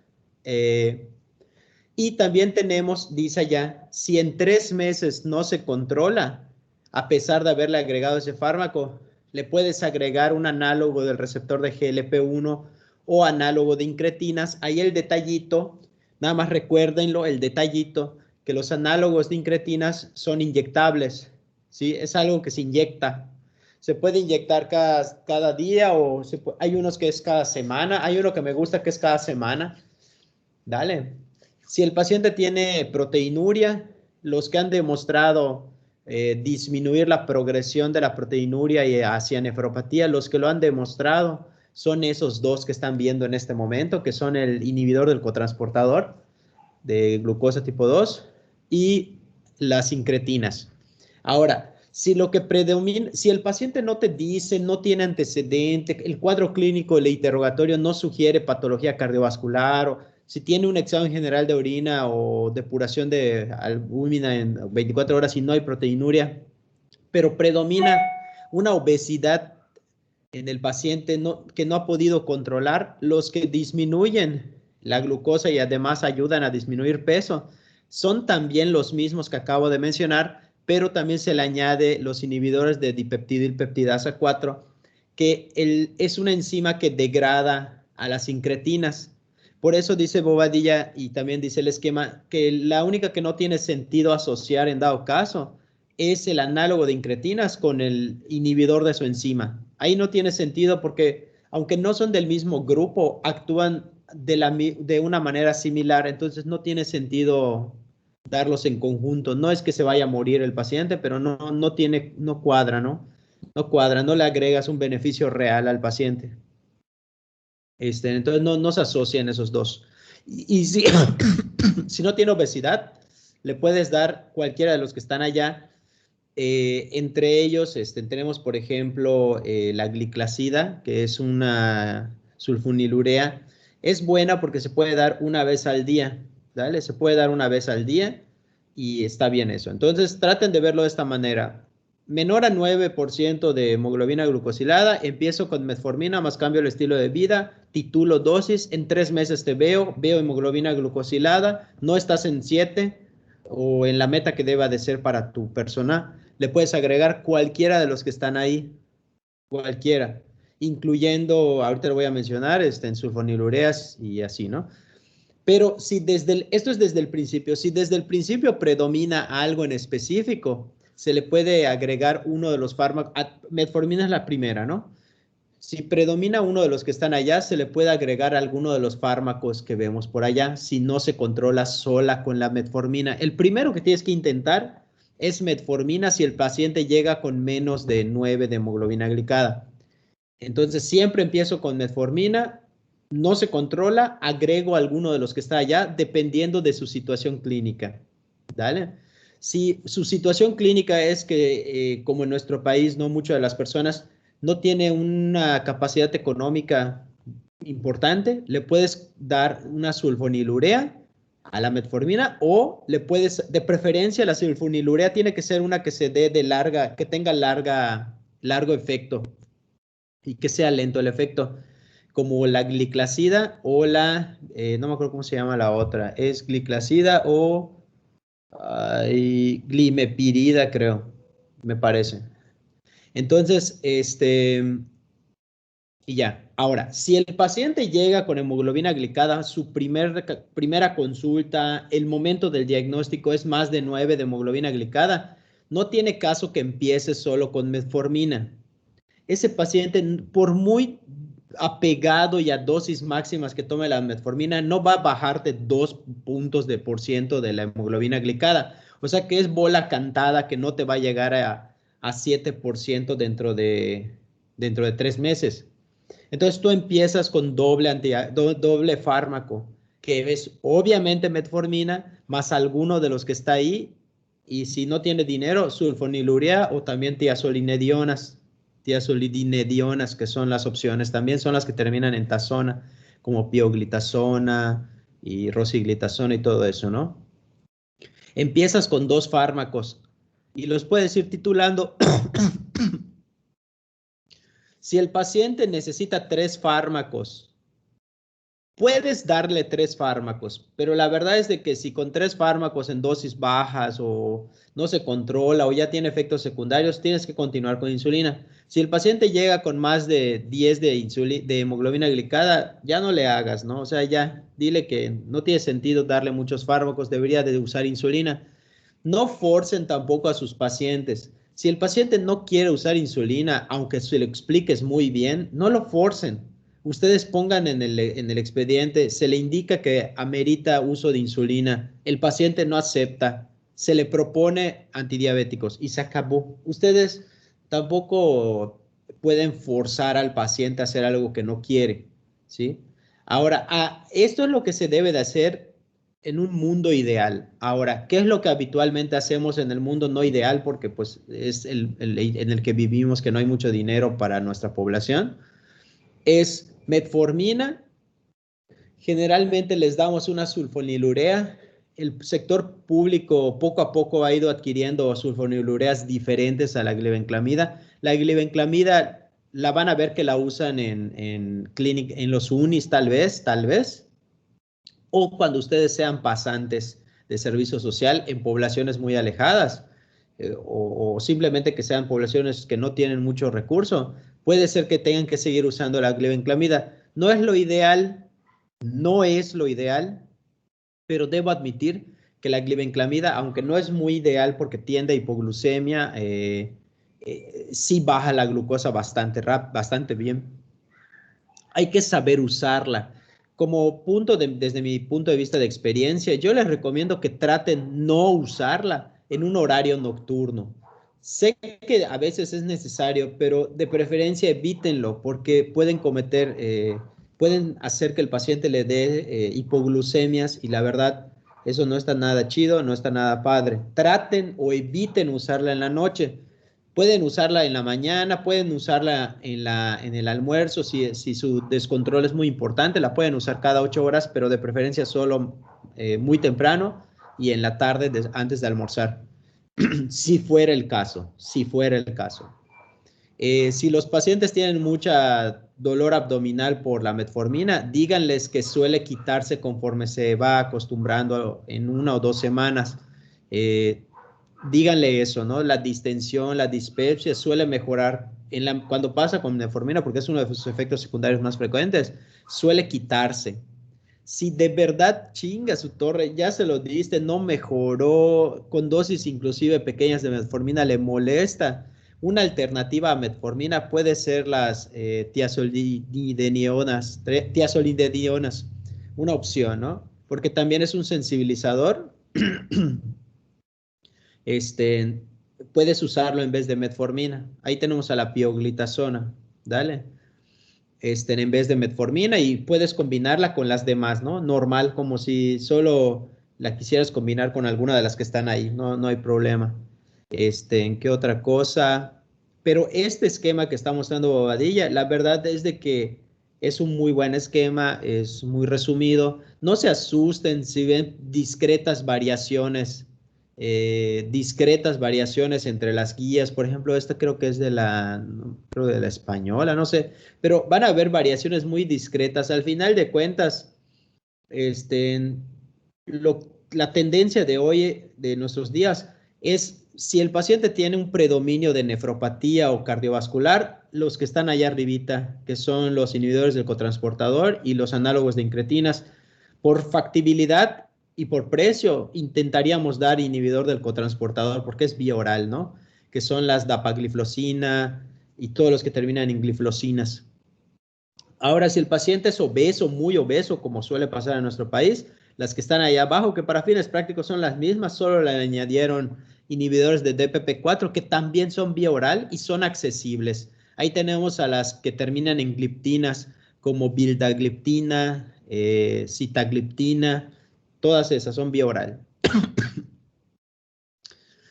Y también tenemos, dice allá, si en 3 meses no se controla, a pesar de haberle agregado ese fármaco, le puedes agregar un análogo del receptor de GLP-1 o análogo de incretinas. Ahí el detallito, nada más recuérdenlo, el detallito, que los análogos de incretinas son inyectables, ¿sí? Es algo que se inyecta. Se puede inyectar cada día o hay unos que es cada semana. Hay uno que me gusta que es cada semana. Dale. Si el paciente tiene proteinuria, los que han demostrado disminuir la progresión de la proteinuria y hacia nefropatía, los que lo han demostrado son esos dos que están viendo en este momento, que son el inhibidor del cotransportador de glucosa tipo 2 y las incretinas. Ahora, si lo que predomina, si el paciente no te dice, no tiene antecedente, el cuadro clínico del interrogatorio no sugiere patología cardiovascular, o si tiene un examen general de orina o depuración de albúmina en 24 horas y no hay proteinuria, pero predomina una obesidad en el paciente que no ha podido controlar, los que disminuyen la glucosa y además ayudan a disminuir peso, son también los mismos que acabo de mencionar, pero también se le añade los inhibidores de dipeptidilpeptidasa 4, que es una enzima que degrada a las incretinas. Por eso dice Bobadilla y también dice el esquema que la única que no tiene sentido asociar en dado caso es el análogo de incretinas con el inhibidor de su enzima. Ahí no tiene sentido porque aunque no son del mismo grupo, actúan de una manera similar, entonces no tiene sentido darlos en conjunto. No es que se vaya a morir el paciente, pero no cuadra, ¿no? No cuadra, no le agregas un beneficio real al paciente. Entonces no se asocian esos dos. Y si, si no tiene obesidad, le puedes dar cualquiera de los que están allá. Entre ellos tenemos, por ejemplo, la gliclazida, que es una sulfonilurea. Es buena porque se puede dar una vez al día, ¿vale? Se puede dar una vez al día y está bien eso. Entonces, traten de verlo de esta manera. Menor a 9% de hemoglobina glucosilada, empiezo con metformina más cambio el estilo de vida, titulo dosis, en 3 meses te veo hemoglobina glucosilada, no estás en 7 o en la meta que deba de ser para tu persona. Le puedes agregar cualquiera de los que están ahí, cualquiera, incluyendo, ahorita lo voy a mencionar, en sulfonilureas y así, ¿no? Pero si esto es desde el principio, si desde el principio predomina algo en específico, se le puede agregar uno de los fármacos, metformina es la primera, ¿no? Si predomina uno de los que están allá, se le puede agregar alguno de los fármacos que vemos por allá, si no se controla sola con la metformina. El primero que tienes que intentar es metformina si el paciente llega con menos de 9 de hemoglobina glicada. Entonces, siempre empiezo con metformina, no se controla, agrego alguno de los que está allá, dependiendo de su situación clínica. ¿Dale? Si su situación clínica es que, como en nuestro país, no muchas de las personas no tiene una capacidad económica importante, le puedes dar una sulfonilurea a la metformina o le puedes, de preferencia, la sulfonilurea tiene que ser una que se dé de larga, que tenga largo efecto y que sea lento el efecto, como la gliclazida o no me acuerdo cómo se llama la otra, es gliclazida o glimepirida, creo, me parece. Entonces, y ya. Ahora, si el paciente llega con hemoglobina glicada, su primera consulta, el momento del diagnóstico es más de 9 de hemoglobina glicada, no tiene caso que empieces solo con metformina. Ese paciente, por muy apegado y a dosis máximas que tome la metformina, no va a bajarte 2 puntos de por ciento de la hemoglobina glicada. O sea que es bola cantada que no te va a llegar a 7% dentro de 3 meses. Entonces tú empiezas con doble fármaco, que es obviamente metformina, más alguno de los que está ahí, y si no tiene dinero, sulfonilurea o también tiazolinedionas, que son las opciones, también son las que terminan en tazona, como pioglitazona y rosiglitazona y todo eso, ¿no? Empiezas con 2 fármacos y los puedes ir titulando. Si el paciente necesita 3 fármacos, puedes darle 3 fármacos, pero la verdad es de que si con 3 fármacos en dosis bajas o no se controla o ya tiene efectos secundarios, tienes que continuar con insulina. Si el paciente llega con más de 10 de hemoglobina glicada, ya no le hagas, ¿no? O sea, ya dile que no tiene sentido darle muchos fármacos, debería de usar insulina. No forcen tampoco a sus pacientes. Si el paciente no quiere usar insulina, aunque se lo expliques muy bien, no lo forcen. Ustedes pongan en el expediente, se le indica que amerita uso de insulina, el paciente no acepta, se le propone antidiabéticos y se acabó. Ustedes tampoco pueden forzar al paciente a hacer algo que no quiere, ¿sí? Ahora, esto es lo que se debe de hacer en un mundo ideal. Ahora, ¿qué es lo que habitualmente hacemos en el mundo no ideal? Porque pues es en el que vivimos, que no hay mucho dinero para nuestra población. Es metformina, generalmente les damos una sulfonilurea. El sector público poco a poco ha ido adquiriendo sulfonilureas diferentes a la glibenclamida. La glibenclamida la van a ver que la usan en los unis tal vez, o cuando ustedes sean pasantes de servicio social en poblaciones muy alejadas, o simplemente que sean poblaciones que no tienen mucho recurso, puede ser que tengan que seguir usando la glibenclamida. No es lo ideal, pero debo admitir que la glibenclamida, aunque no es muy ideal porque tiende a hipoglucemia, sí baja la glucosa bastante bien. Hay que saber usarla. Desde mi punto de vista de experiencia, yo les recomiendo que traten no usarla en un horario nocturno. Sé que a veces es necesario, pero de preferencia evítenlo porque pueden hacer que el paciente le dé hipoglucemias y la verdad, eso no está nada chido, no está nada padre. Traten o eviten usarla en la noche. Pueden usarla en la mañana, pueden usarla en el almuerzo, si su descontrol es muy importante, la pueden usar cada 8 horas, pero de preferencia solo muy temprano y en la tarde antes de almorzar, si fuera el caso. Si los pacientes tienen mucha dolor abdominal por la metformina, díganles que suele quitarse conforme se va acostumbrando en 1 o 2 semanas. Díganle eso, ¿no? La distensión, la dispepsia suele mejorar cuando pasa con metformina, porque es uno de sus efectos secundarios más frecuentes, suele quitarse. Si de verdad chinga su torre, ya se lo diste, no mejoró, con dosis inclusive pequeñas de metformina le molesta, una alternativa a metformina puede ser las tiazolidinedionas, una opción, ¿no? Porque también es un sensibilizador. Puedes usarlo en vez de metformina. Ahí tenemos a la pioglitazona, dale. En vez de metformina y puedes combinarla con las demás, ¿no? Normal, como si solo la quisieras combinar con alguna de las que están ahí, no hay problema. ¿En qué otra cosa? Pero este esquema que está mostrando Bobadilla, la verdad es de que es un muy buen esquema, es muy resumido. No se asusten si ven discretas variaciones entre las guías. Por ejemplo, esta creo que es de la española, no sé, pero van a haber variaciones muy discretas. Al final de cuentas, la tendencia de hoy, de nuestros días, es si el paciente tiene un predominio de nefropatía o cardiovascular, los que están allá arribita, que son los inhibidores del cotransportador y los análogos de incretinas, por factibilidad, y por precio intentaríamos dar inhibidor del cotransportador porque es vía oral, ¿no? Que son las dapagliflozina y todos los que terminan en gliflocinas. Ahora, si el paciente es obeso, muy obeso, como suele pasar en nuestro país, las que están ahí abajo, que para fines prácticos son las mismas, solo le añadieron inhibidores de DPP4 que también son vía oral y son accesibles. Ahí tenemos a las que terminan en gliptinas como vildagliptina, sitagliptina, todas esas son vía oral.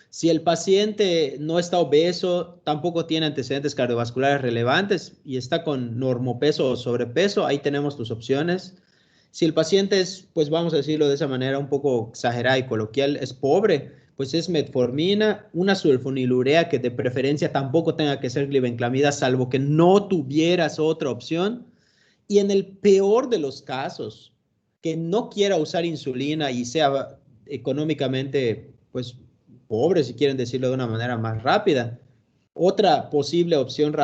Si el paciente no está obeso, tampoco tiene antecedentes cardiovasculares relevantes y está con normopeso o sobrepeso, ahí tenemos tus opciones. Si el paciente es, pues vamos a decirlo de esa manera un poco exagerada y coloquial, es pobre, pues es metformina, una sulfonilurea que de preferencia tampoco tenga que ser glibenclamida, salvo que no tuvieras otra opción. Y en el peor de los casos, que no quiera usar insulina y sea económicamente, pues, pobre, si quieren decirlo de una manera más rápida, otra posible opción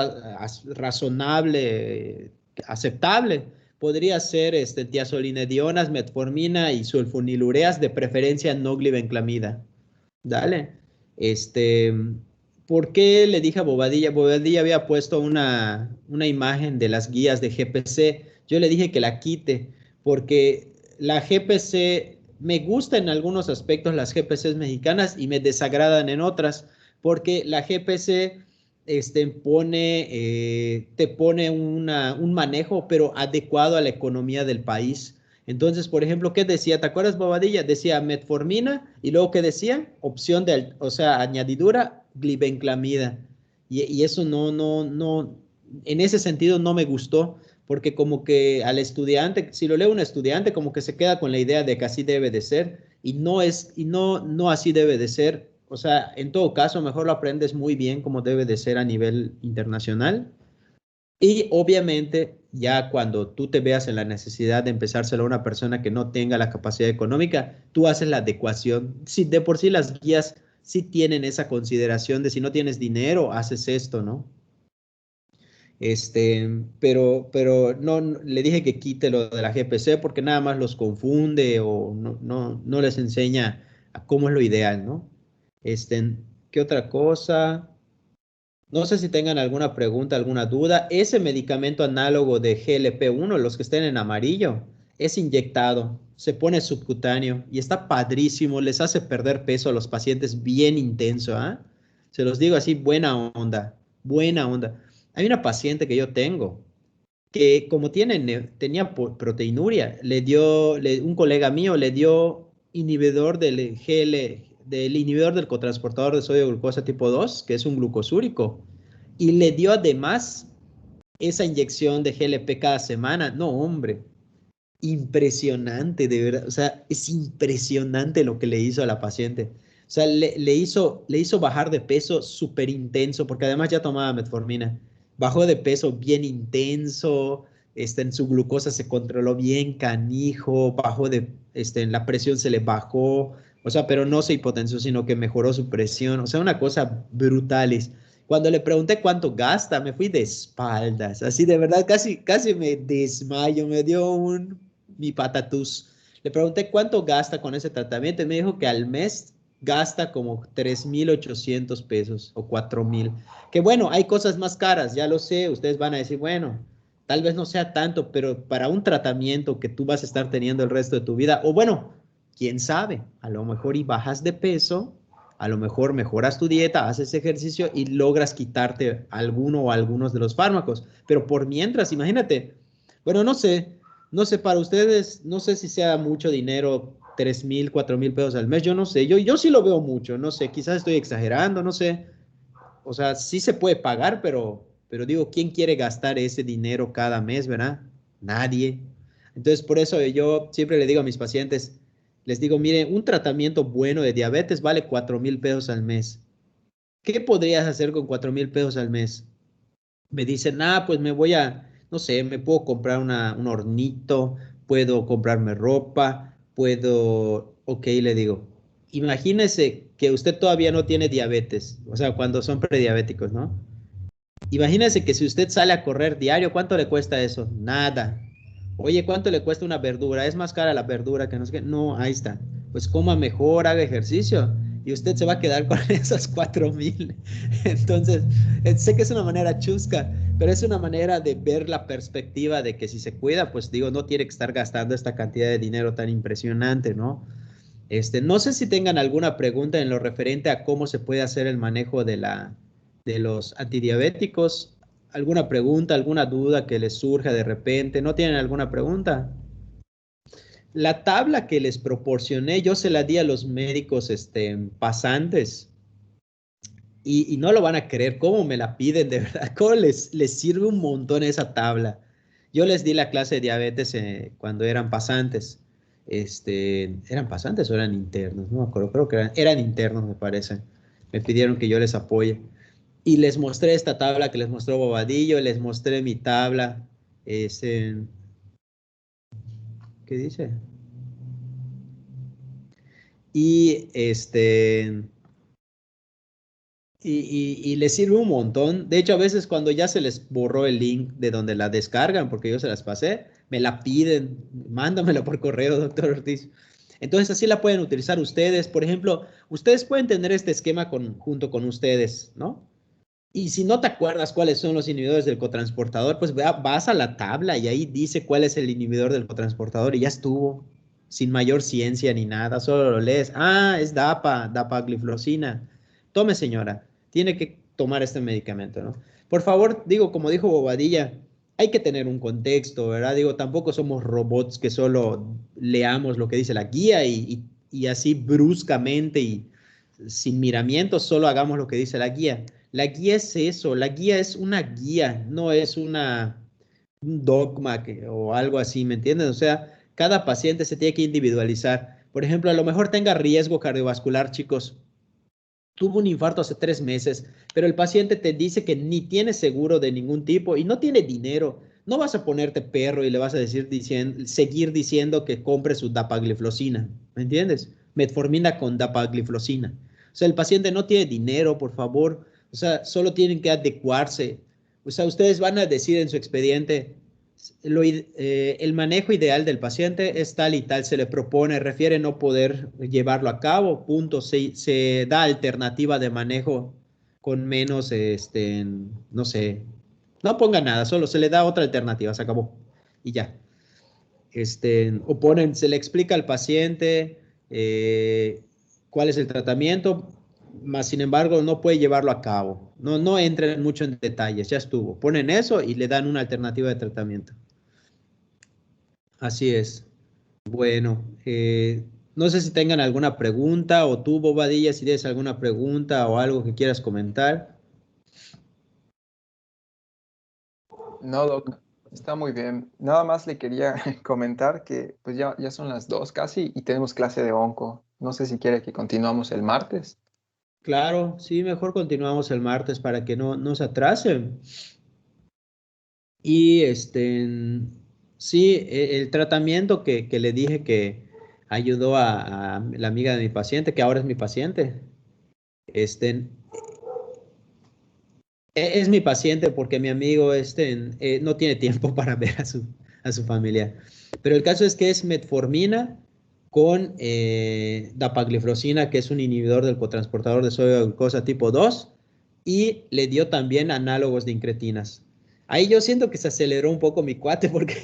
razonable, aceptable, podría ser tiazolinedionas, metformina y sulfonilureas, de preferencia no glibenclamida. Dale. ¿Por qué le dije a Bobadilla? Bobadilla había puesto una imagen de las guías de GPC. Yo le dije que la quite, porque la GPC, me gusta en algunos aspectos las GPCs mexicanas y me desagradan en otras, porque la GPC te pone un manejo, pero adecuado a la economía del país. Entonces, por ejemplo, ¿qué decía? ¿Te acuerdas, Bobadilla? Decía metformina y luego ¿qué decía? Opción de, o sea, añadidura, glibenclamida. Y eso no, en ese sentido no me gustó, porque como que al estudiante, si lo lee un estudiante, como que se queda con la idea de que así debe de ser, y no así debe de ser. O sea, en todo caso, mejor lo aprendes muy bien como debe de ser a nivel internacional. Y obviamente, ya cuando tú te veas en la necesidad de empezárselo a una persona que no tenga la capacidad económica, tú haces la adecuación. Si de por sí las guías sí tienen esa consideración de si no tienes dinero, haces esto, ¿no? Pero no, le dije que quite lo de la GPC porque nada más los confunde o no les enseña a cómo es lo ideal, ¿no? ¿Qué otra cosa? No sé si tengan alguna pregunta, alguna duda. Ese medicamento análogo de GLP-1, los que estén en amarillo, es inyectado, se pone subcutáneo y está padrísimo, les hace perder peso a los pacientes bien intenso, ¿ah? Se los digo así, buena onda, buena onda. Hay una paciente que yo tengo que como tenía proteinuria, un colega mío le dio inhibidor del inhibidor del cotransportador de sodio glucosa tipo 2, que es un glucosúrico, y le dio además esa inyección de GLP cada semana. No, hombre, impresionante, de verdad. O sea, es impresionante lo que le hizo a la paciente. O sea, le hizo bajar de peso súper intenso, porque además ya tomaba metformina. Bajó de peso bien intenso, en su glucosa se controló bien canijo, bajó la presión se le bajó, o sea, pero no se hipotensió, sino que mejoró su presión. O sea, una cosa brutalis. Cuando le pregunté cuánto gasta, me fui de espaldas, así de verdad, casi me desmayo, me dio mi patatús. Le pregunté cuánto gasta con ese tratamiento y me dijo que al mes gasta como 3,800 pesos o 4,000. Que bueno, hay cosas más caras, ya lo sé, ustedes van a decir, bueno, tal vez no sea tanto, pero para un tratamiento que tú vas a estar teniendo el resto de tu vida, o bueno, quién sabe, a lo mejor y bajas de peso, a lo mejor mejoras tu dieta, haces ejercicio y logras quitarte alguno o algunos de los fármacos. Pero por mientras, imagínate, bueno, no sé para ustedes, no sé si sea mucho dinero, 3,000, 4,000 pesos al mes, yo no sé, yo sí lo veo mucho, no sé, quizás estoy exagerando, no sé. O sea, sí se puede pagar, pero digo, ¿quién quiere gastar ese dinero cada mes, verdad? Nadie. Entonces, por eso yo siempre le digo a mis pacientes, les digo, mire, un tratamiento bueno de diabetes vale 4,000 pesos al mes. ¿Qué podrías hacer con 4,000 pesos al mes? Me dicen, pues no sé, me puedo comprar un hornito, puedo comprarme ropa, ok, le digo, imagínese que usted todavía no tiene diabetes, o sea, cuando son prediabéticos, ¿no? Imagínese que si usted sale a correr diario, ¿cuánto le cuesta eso? Nada. Oye, ¿cuánto le cuesta una verdura? Es más cara la verdura que no sé qué. No, ahí está. Pues coma mejor, haga ejercicio y usted se va a quedar con esos 4,000. Entonces, sé que es una manera chusca, pero es una manera de ver la perspectiva de que si se cuida, pues digo, no tiene que estar gastando esta cantidad de dinero tan impresionante, ¿no? No sé si tengan alguna pregunta en lo referente a cómo se puede hacer el manejo de los antidiabéticos. ¿Alguna pregunta, alguna duda que les surja de repente? ¿No tienen alguna pregunta? La tabla que les proporcioné, yo se la di a los médicos pasantes y no lo van a creer, cómo me la piden de verdad, cómo les sirve un montón esa tabla. Yo les di la clase de diabetes cuando eran pasantes. ¿Eran pasantes o eran internos? No me acuerdo, creo que eran internos, me parece. Me pidieron que yo les apoye. Y les mostré esta tabla que les mostró Bobadillo, les mostré mi tabla. ¿Qué dice? Y y les sirve un montón. De hecho, a veces cuando ya se les borró el link de donde la descargan, porque yo se las pasé, me la piden, mándamela por correo, doctor Ortiz. Entonces así la pueden utilizar ustedes. Por ejemplo, ustedes pueden tener este esquema junto con ustedes, ¿no? Y si no te acuerdas cuáles son los inhibidores del cotransportador, pues vas a la tabla y ahí dice cuál es el inhibidor del cotransportador y ya estuvo, sin mayor ciencia ni nada, solo lo lees. Ah, es dapagliflozina. Tome, señora, tiene que tomar este medicamento, ¿no? Por favor, digo, como dijo Bobadilla, hay que tener un contexto, ¿verdad? Digo, tampoco somos robots que solo leamos lo que dice la guía y así bruscamente y sin miramientos solo hagamos lo que dice la guía. La guía es eso, la guía es una guía, no es un dogma o algo así, ¿me entiendes? O sea, cada paciente se tiene que individualizar. Por ejemplo, a lo mejor tenga riesgo cardiovascular, chicos. Tuvo un infarto hace 3 meses, pero el paciente te dice que ni tiene seguro de ningún tipo y no tiene dinero. No vas a ponerte perro y le vas a seguir diciendo que compre su dapagliflozina, ¿me entiendes? Metformina con dapagliflozina. O sea, el paciente no tiene dinero, por favor. O sea, solo tienen que adecuarse. O sea, ustedes van a decir en su expediente, el manejo ideal del paciente es tal y tal, se le propone, refiere no poder llevarlo a cabo, punto, se da alternativa de manejo con menos, no sé, no ponga nada, solo se le da otra alternativa, se acabó y ya. Se le explica al paciente cuál es el tratamiento, más sin embargo no puede llevarlo a cabo. No entren mucho en detalles, ya estuvo. Ponen eso y le dan una alternativa de tratamiento. Así es. Bueno, no sé si tengan alguna pregunta o tú, Bobadilla, si tienes alguna pregunta o algo que quieras comentar. No, Doc, está muy bien. Nada más le quería comentar que pues ya son las 2 casi y tenemos clase de onco. No sé si quiere que continuamos el martes. Claro, sí, mejor continuamos el martes para que no se atrasen. Y sí, el tratamiento que le dije que ayudó a la amiga de mi paciente, que ahora es mi paciente, este, es mi paciente porque mi amigo no tiene tiempo para ver a su familia. Pero el caso es que es metformina con dapagliflozina, que es un inhibidor del cotransportador de sodio de glucosa tipo 2, y le dio también análogos de incretinas. Ahí yo siento que se aceleró un poco mi cuate porque,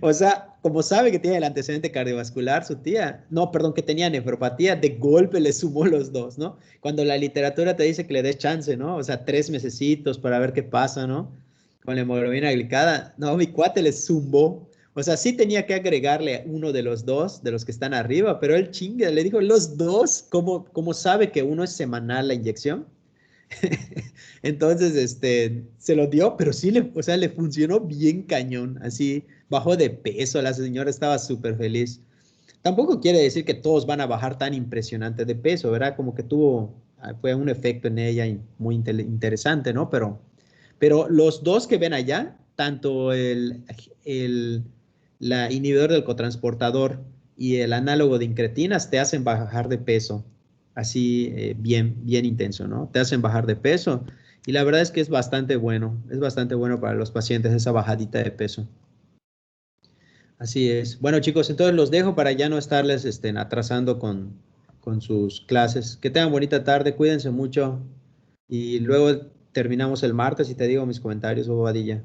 o sea, como sabe que tiene el antecedente cardiovascular, su tía, no, perdón, que tenía nefropatía, de golpe le sumó los dos, ¿no? Cuando la literatura te dice que le des chance, ¿no? O sea, 3 mesecitos para ver qué pasa, ¿no? Con la hemoglobina glicada, no, mi cuate le zumbó. O sea, sí tenía que agregarle uno de los dos, de los que están arriba, pero él chinga, le dijo, los dos, ¿cómo sabe que uno es semanal la inyección? Entonces, se lo dio, pero sí, o sea, le funcionó bien cañón, así, bajó de peso, la señora estaba súper feliz. Tampoco quiere decir que todos van a bajar tan impresionante de peso, ¿verdad? Como que fue un efecto en ella muy interesante, ¿no? Pero los dos que ven allá, tanto la inhibidor del cotransportador y el análogo de incretinas, te hacen bajar de peso así bien intenso, ¿no? Te hacen bajar de peso y la verdad es que es bastante bueno para los pacientes esa bajadita de peso. Así es. Bueno, chicos, entonces los dejo para ya no estarles atrasando con sus clases. Que tengan bonita tarde, cuídense mucho y luego terminamos el martes y te digo mis comentarios, Bobadilla.